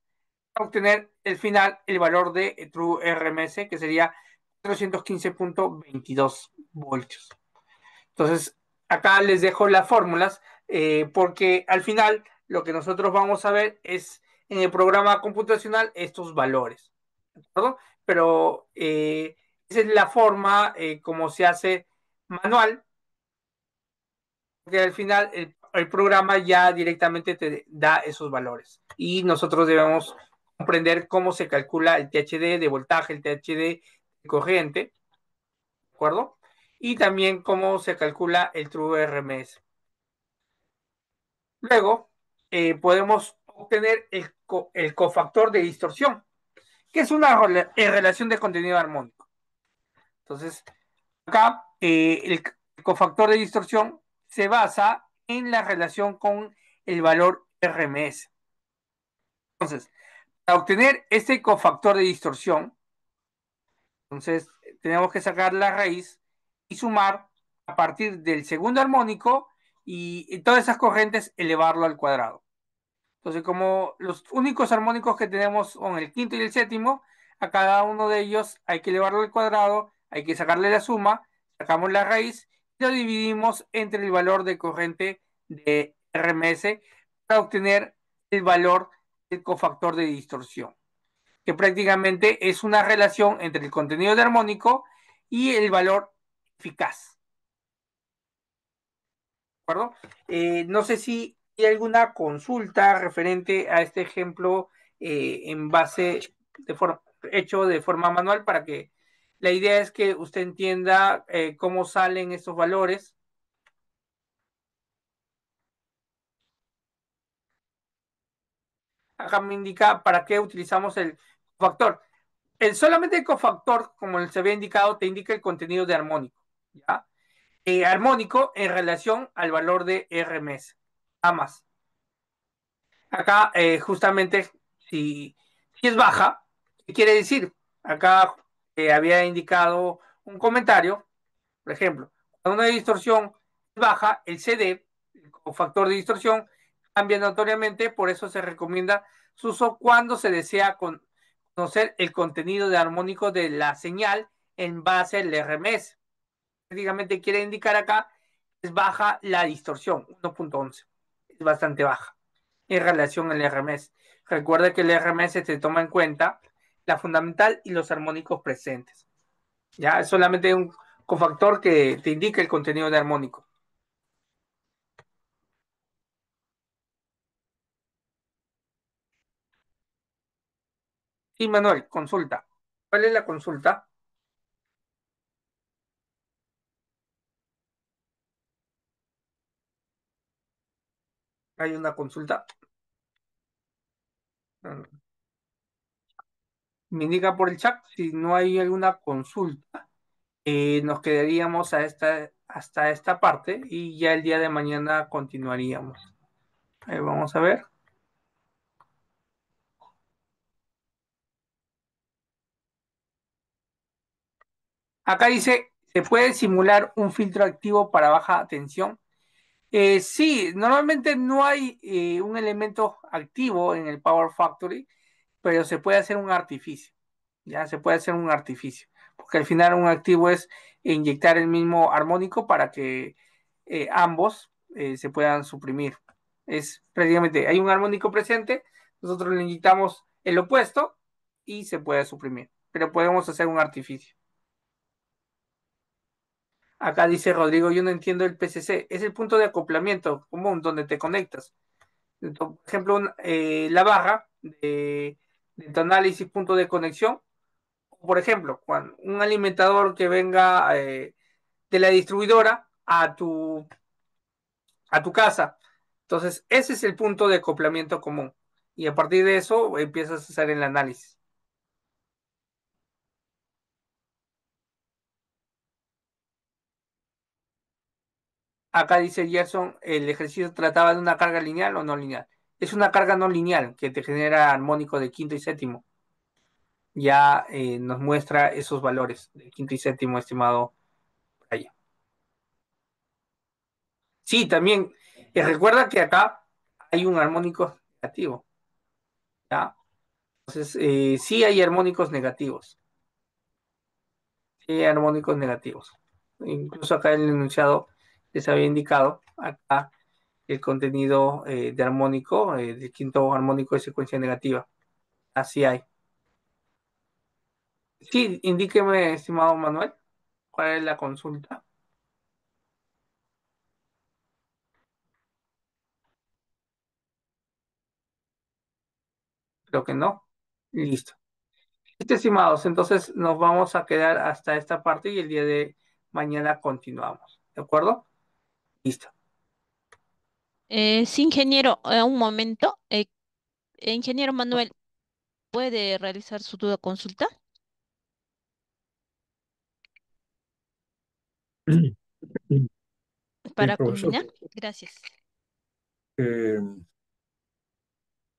Para obtener el final, el valor de True RMS, que sería 415.22 voltios. Entonces, acá les dejo las fórmulas porque al final lo que nosotros vamos a ver es en el programa computacional estos valores, ¿de acuerdo? Pero esa es la forma como se hace manual, porque al final el programa ya directamente te da esos valores y nosotros debemos comprender cómo se calcula el THD de voltaje, el THD de corriente, ¿de acuerdo? Y también cómo se calcula el True RMS. Luego, podemos obtener el cofactor de distorsión, que es una relación de contenido armónico. Entonces, acá el cofactor de distorsión se basa en la relación con el valor RMS. Entonces, para obtener este cofactor de distorsión, entonces tenemos que sacar la raíz y sumar a partir del segundo armónico y todas esas corrientes elevarlo al cuadrado. Entonces, como los únicos armónicos que tenemos son el quinto y el séptimo, a cada uno de ellos hay que elevarlo al cuadrado, hay que sacarle la suma, sacamos la raíz y lo dividimos entre el valor de corriente de RMS para obtener el valor del cofactor de distorsión, que prácticamente es una relación entre el contenido de armónico y el valor eficaz. ¿De acuerdo? No sé si hay alguna consulta referente a este ejemplo en base hecho de forma manual para que la idea es que usted entienda cómo salen estos valores. Acá me indica para qué utilizamos el cofactor. Solamente el cofactor, como se había indicado, te indica el contenido de armónico, ¿ya? Armónico en relación al valor de RMS. Nada más. Acá justamente si es baja, ¿qué quiere decir? Acá había indicado un comentario, por ejemplo, cuando una distorsión es baja, el CD, el factor de distorsión, cambia notoriamente, por eso se recomienda su uso cuando se desea conocer el contenido de armónico de la señal en base al RMS. Prácticamente quiere indicar acá es baja la distorsión, 1.11. Es bastante baja en relación al RMS. Recuerda que el RMS se toma en cuenta la fundamental y los armónicos presentes. Ya es solamente un cofactor que te indica el contenido de armónico. Sí, Manuel, consulta. ¿Cuál es la consulta? ¿Hay una consulta? Me indica por el chat si no hay alguna consulta. Nos quedaríamos hasta esta parte y ya el día de mañana continuaríamos. Vamos a ver. Acá dice, ¿se puede simular un filtro activo para baja tensión? Sí, normalmente no hay un elemento activo en el Power Factory, pero se puede hacer un artificio. Ya se puede hacer un artificio, porque al final un activo es inyectar el mismo armónico para que ambos se puedan suprimir. Es prácticamente, hay un armónico presente, nosotros le inyectamos el opuesto y se puede suprimir, pero podemos hacer un artificio. Acá dice Rodrigo, yo no entiendo el PCC, es el punto de acoplamiento común donde te conectas. Por ejemplo, la barra de tu análisis punto de conexión. Por ejemplo, cuando un alimentador que venga de la distribuidora a tu casa. Entonces, ese es el punto de acoplamiento común. Y a partir de eso empiezas a hacer el análisis. Acá dice Gerson, el ejercicio trataba de una carga lineal o no lineal. Es una carga no lineal que te genera armónico de quinto y séptimo. Ya nos muestra esos valores de quinto y séptimo, estimado Brian. Sí, también recuerda que acá hay un armónico negativo, ¿ya? Entonces, sí hay armónicos negativos, sí hay armónicos negativos. Incluso acá en el enunciado les había indicado acá el contenido de armónico, del quinto armónico de secuencia negativa. Así hay. Sí, indíqueme, estimado Manuel, cuál es la consulta. Creo que no. Listo. Listo, estimados, entonces nos vamos a quedar hasta esta parte y el día de mañana continuamos. ¿De acuerdo? Listo. Sí, ingeniero, un momento. Ingeniero Manuel, ¿puede realizar su duda consulta para Profesor, culminar? Gracias. eh,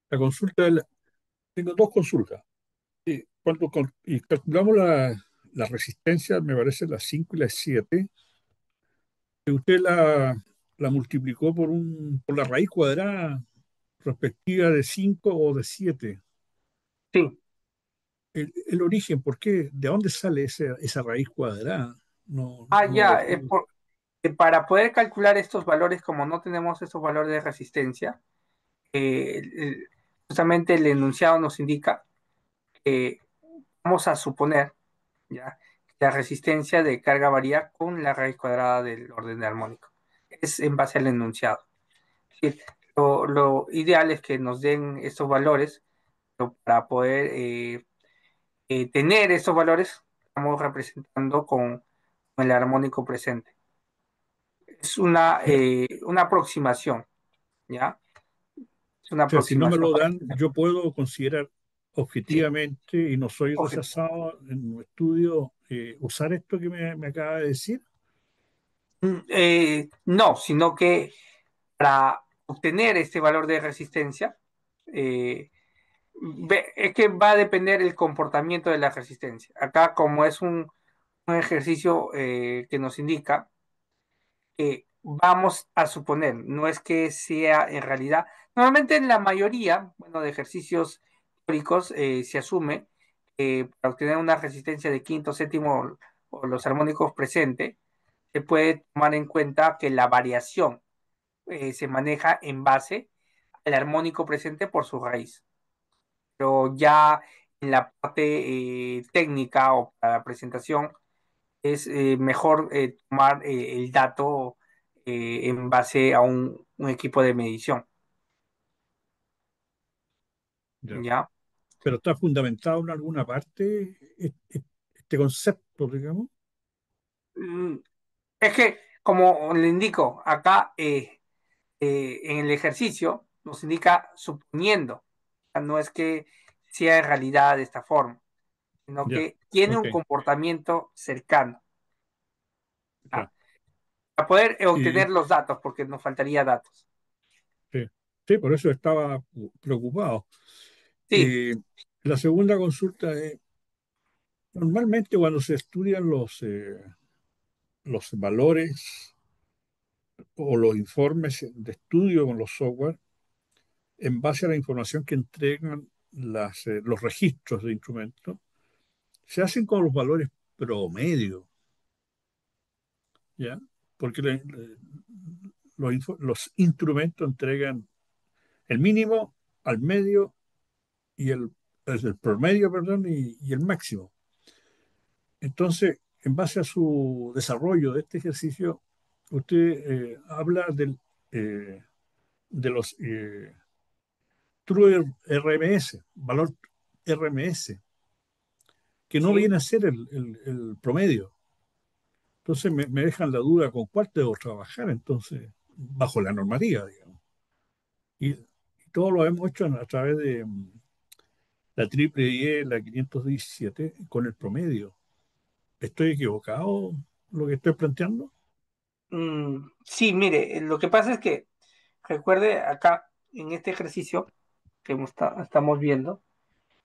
la consulta, tengo dos consultas. Y calculamos la resistencia, me parece las 5 y las 7, usted la multiplicó por la raíz cuadrada respectiva de 5 o de 7. Sí. El origen, ¿por qué? ¿De dónde sale esa raíz cuadrada? No, no, Ya, para poder calcular estos valores, como no tenemos estos valores de resistencia, justamente el enunciado nos indica que vamos a suponer ya que la resistencia de carga varía con la raíz cuadrada del orden armónico. Es en base al enunciado. Sí, lo ideal es que nos den estos valores, pero para poder tener estos valores, estamos representando con el armónico presente. Es una aproximación, ¿ya? Es una o sea, si no me aproximación. lo dan, yo puedo considerar Sí. objetivamente y no soy Obje- rechazado en un estudio usar esto que me acaba de decir. no, sino que para obtener este valor de resistencia, eh, es que va a depender el comportamiento de la resistencia. Acá, como es un ejercicio que nos indica que vamos a suponer, no es que sea en realidad, normalmente en la mayoría, bueno, de ejercicios teóricos se asume para obtener una resistencia de quinto, séptimo o los armónicos presentes, se puede tomar en cuenta que la variación se maneja en base al armónico presente por su raíz. Pero ya en la parte técnica o para la presentación es mejor tomar el dato en base a un equipo de medición, Ya. ¿ya? Pero está fundamentado en alguna parte este concepto, digamos. Mm, Es que, como le indico, acá en el ejercicio nos indica suponiendo. O sea, no es que sea en realidad de esta forma, sino Ya, que tiene ok, un comportamiento cercano, ya. ¿ah? Para poder Y obtener los datos, porque nos faltaría datos. sí, sí, por eso estaba preocupado. Sí, Eh, la segunda consulta es, normalmente cuando se estudian los valores o los informes de estudio con los software, en base a la información que entregan los registros de instrumentos, se hacen con los valores promedio, ¿ya? Porque los instrumentos entregan el mínimo, al medio y el promedio, perdón, y el máximo. Entonces, en base a su desarrollo de este ejercicio, usted habla eh, de los True RMS, valor RMS, que no sí. viene a ser el promedio. Entonces me dejan la duda con cuál debo trabajar, entonces, bajo la normativa, digamos. Y todo lo hemos hecho a través de la triple IE, la 517, con el promedio. ¿Estoy equivocado lo que estoy planteando? Sí, mire, lo que pasa es que recuerde acá en este ejercicio que estamos viendo,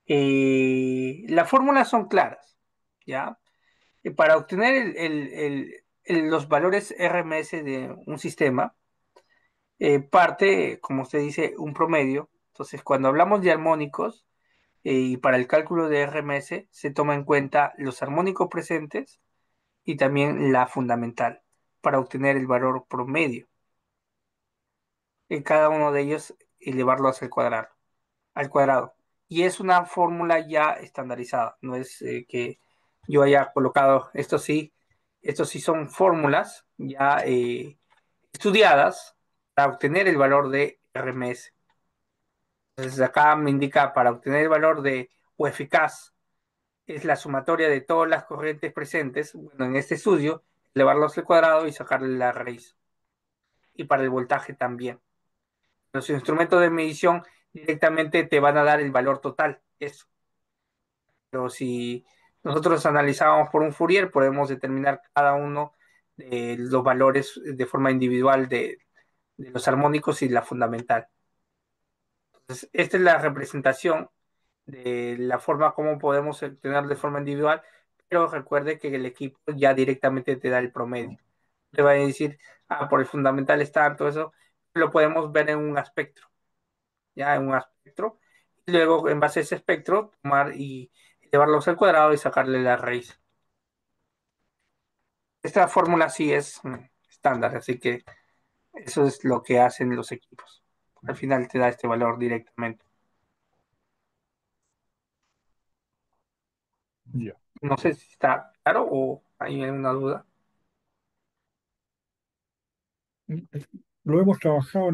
las fórmulas son claras, ¿ya? Para obtener los valores RMS de un sistema, parte, como usted dice, un promedio. Entonces, cuando hablamos de armónicos, y para el cálculo de RMS se toma en cuenta los armónicos presentes y también la fundamental para obtener el valor promedio. En cada uno de ellos elevarlo hacia el cuadrado, al cuadrado. Y es una fórmula ya estandarizada, no es que yo haya colocado, esto sí son fórmulas ya estudiadas para obtener el valor de RMS. Entonces acá me indica para obtener el valor de o eficaz es la sumatoria de todas las corrientes presentes, bueno, en este estudio, elevarlos al cuadrado y sacarle la raíz. Y para el voltaje también. Los instrumentos de medición directamente te van a dar el valor total, eso. Pero si nosotros analizamos por un Fourier, podemos determinar cada uno de los valores de forma individual de los armónicos y la fundamental. Entonces, esta es la representación de la forma como podemos obtener de forma individual, pero recuerde que el equipo ya directamente te da el promedio. Te va a decir, por el fundamental está todo eso, lo podemos ver en un espectro, ya en un espectro, y luego en base a ese espectro tomar y llevarlos al cuadrado y sacarle la raíz. Esta fórmula sí es estándar, así que eso es lo que hacen los equipos. Al final te da este valor directamente. Ya. No sé si está claro o hay alguna duda. Lo hemos trabajado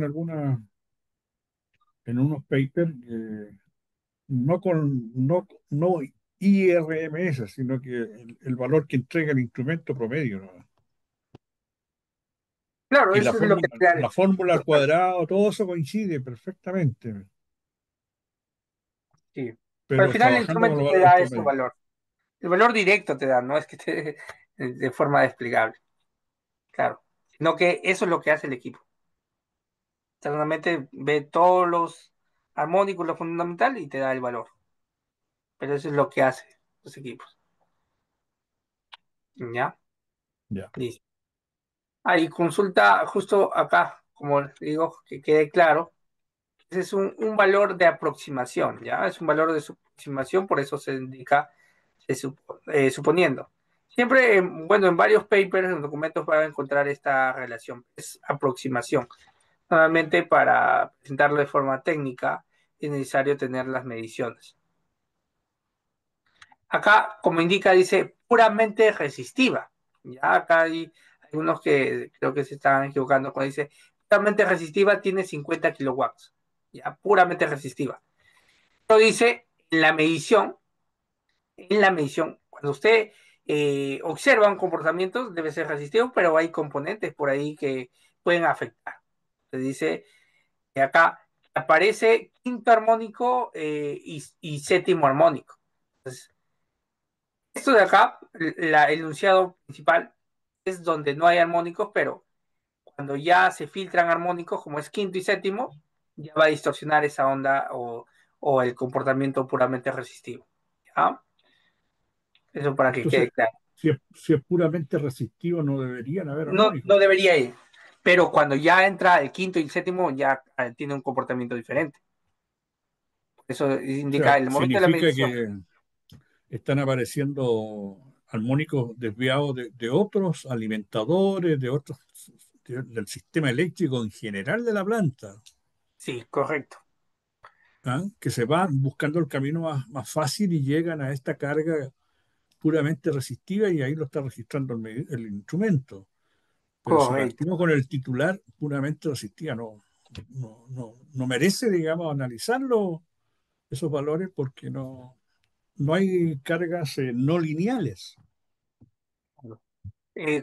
en unos papers, no IRMS, sino que el valor que entrega el instrumento promedio, ¿no? Claro, Y eso es lo que te da la fórmula al cuadrado, todo eso coincide perfectamente, sí. Al pero final el trabajando con instrumento los te valores da ese promedio. valor. El valor directo te da, no es que te de forma desplegable, claro. Sino que eso es lo que hace el equipo. Internamente ve todos los armónicos, lo fundamental y te da el valor. Pero eso es lo que hace los equipos. ¿Ya? Ya. Listo. Ahí consulta justo acá, como digo, que quede claro. Ese es un valor de aproximación, ¿ya? Es un valor de aproximación, por eso se indica suponiendo. Siempre, bueno, en varios papers, en documentos van a encontrar esta relación. Es aproximación. Nuevamente, para presentarlo de forma técnica, es necesario tener las mediciones. Acá, como indica, dice puramente resistiva. Ya acá hay algunos que creo que se están equivocando cuando dice puramente resistiva tiene 50 kilowatts. Ya, puramente resistiva. Lo dice en la medición, cuando usted observa un comportamiento, debe ser resistivo, pero hay componentes por ahí que pueden afectar. Se dice que acá aparece quinto armónico y séptimo armónico. Entonces, esto de acá, el enunciado principal, es donde no hay armónicos, pero cuando ya se filtran armónicos, como es quinto y séptimo, ya va a distorsionar esa onda o el comportamiento puramente resistivo. ¿Ya? Eso para que Entonces, quede claro. si es puramente resistivo, no deberían haber No, armónicos. no debería ir, pero cuando ya entra el quinto y el séptimo, ya tiene un comportamiento diferente. Eso O sea, indica el momento de la significa medición. que están apareciendo armónicos desviados de otros alimentadores, del sistema eléctrico en general de la planta, Sí, correcto. ¿ah? Que se van buscando el camino más fácil y llegan a esta carga puramente resistiva y ahí lo está registrando el instrumento. Pero si Correcto. partimos con el titular puramente resistiva, no merece, digamos, analizarlo esos valores porque no hay cargas no lineales.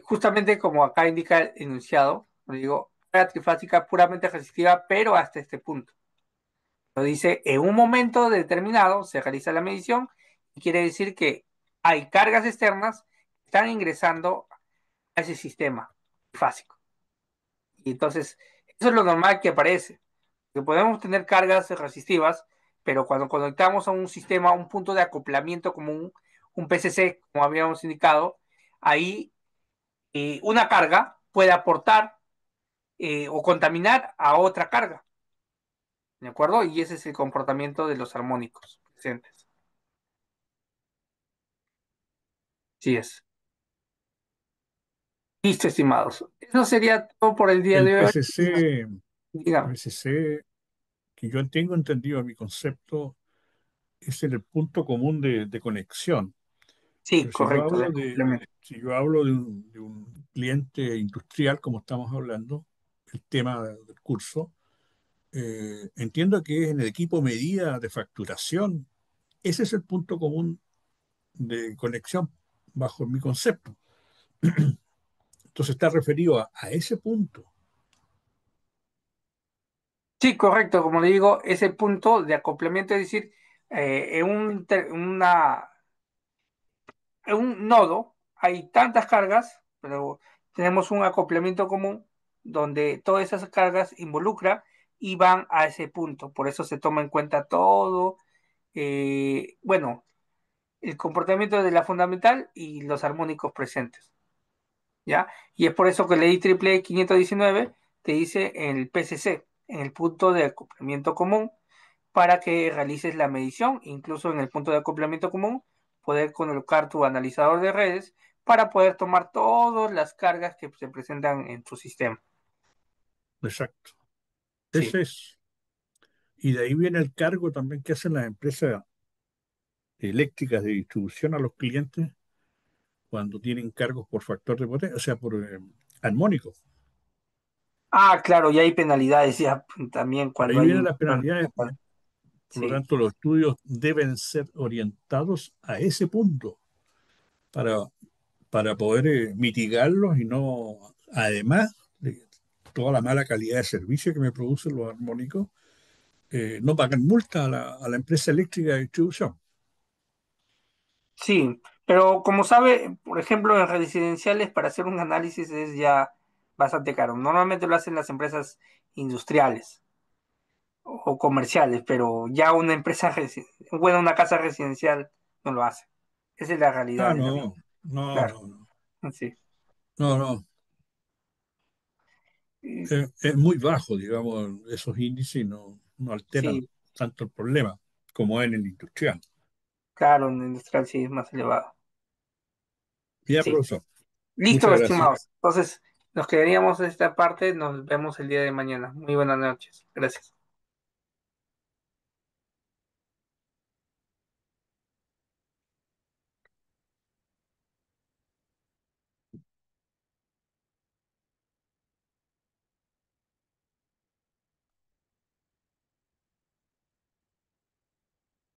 Justamente como acá indica el enunciado, le digo, carga trifásica puramente resistiva, pero hasta este punto. Lo dice, en un momento determinado se realiza la medición y quiere decir que hay cargas externas que están ingresando a ese sistema trifásico. Y entonces, eso es lo normal que aparece. Que podemos tener cargas resistivas, pero cuando conectamos a un sistema, a un punto de acoplamiento como un PCC, como habíamos indicado, ahí una carga puede aportar o contaminar a otra carga, ¿de acuerdo? Y ese es el comportamiento de los armónicos presentes. Sí es. Listo, estimados. Eso sería todo por el día El de hoy. PCC, Dígame. PCC, que yo tengo entendido, mi concepto es el punto común de conexión. Sí, Pero si yo correcto, de hablo complemento. si yo hablo de un cliente industrial, como estamos hablando, el tema del curso, entiendo que es en el equipo medida de facturación. Ese es el punto común de conexión bajo mi concepto. Entonces está referido a ese punto. Sí, correcto, como le digo, ese punto de acoplamiento, es decir, en un nodo hay tantas cargas, pero tenemos un acoplamiento común donde todas esas cargas involucran y van a ese punto. Por eso se toma en cuenta todo, bueno, el comportamiento de la fundamental y los armónicos presentes, ¿ya? Y es por eso que ley triple 519 te dice en el PCC, en el punto de acoplamiento común, para que realices la medición, incluso en el punto de acoplamiento común, poder colocar tu analizador de redes para poder tomar todas las cargas que se presentan en tu sistema. Exacto. Sí. Ese es. Y de ahí viene el cargo también que hacen las empresas eléctricas de distribución a los clientes cuando tienen cargos por factor de potencia, o sea, por armónico. Ah, claro, y hay penalidades ya también cuando Ahí hay vienen las penalidades. Por lo Sí, tanto, los estudios deben ser orientados a ese punto para, para poder mitigarlos y no, además de toda la mala calidad de servicio que me producen los armónicos, no pagan multa a la empresa eléctrica de distribución. sí, pero como sabe, por ejemplo, en residenciales para hacer un análisis es ya bastante caro. Normalmente lo hacen las empresas industriales o comerciales, pero ya una bueno, una casa residencial no lo hace. Esa es la realidad Ah, de la vida. no, no, Claro, no, no, sí. no, no. Y- Es muy bajo, digamos, esos índices y no alteran Sí, tanto el problema como en el industrial. claro, en el industrial sí es más elevado. Ya, Sí. profesor. Listo, Muchas gracias. estimados. Entonces, nos quedaríamos en esta parte. Nos vemos el día de mañana. Muy buenas noches. Gracias.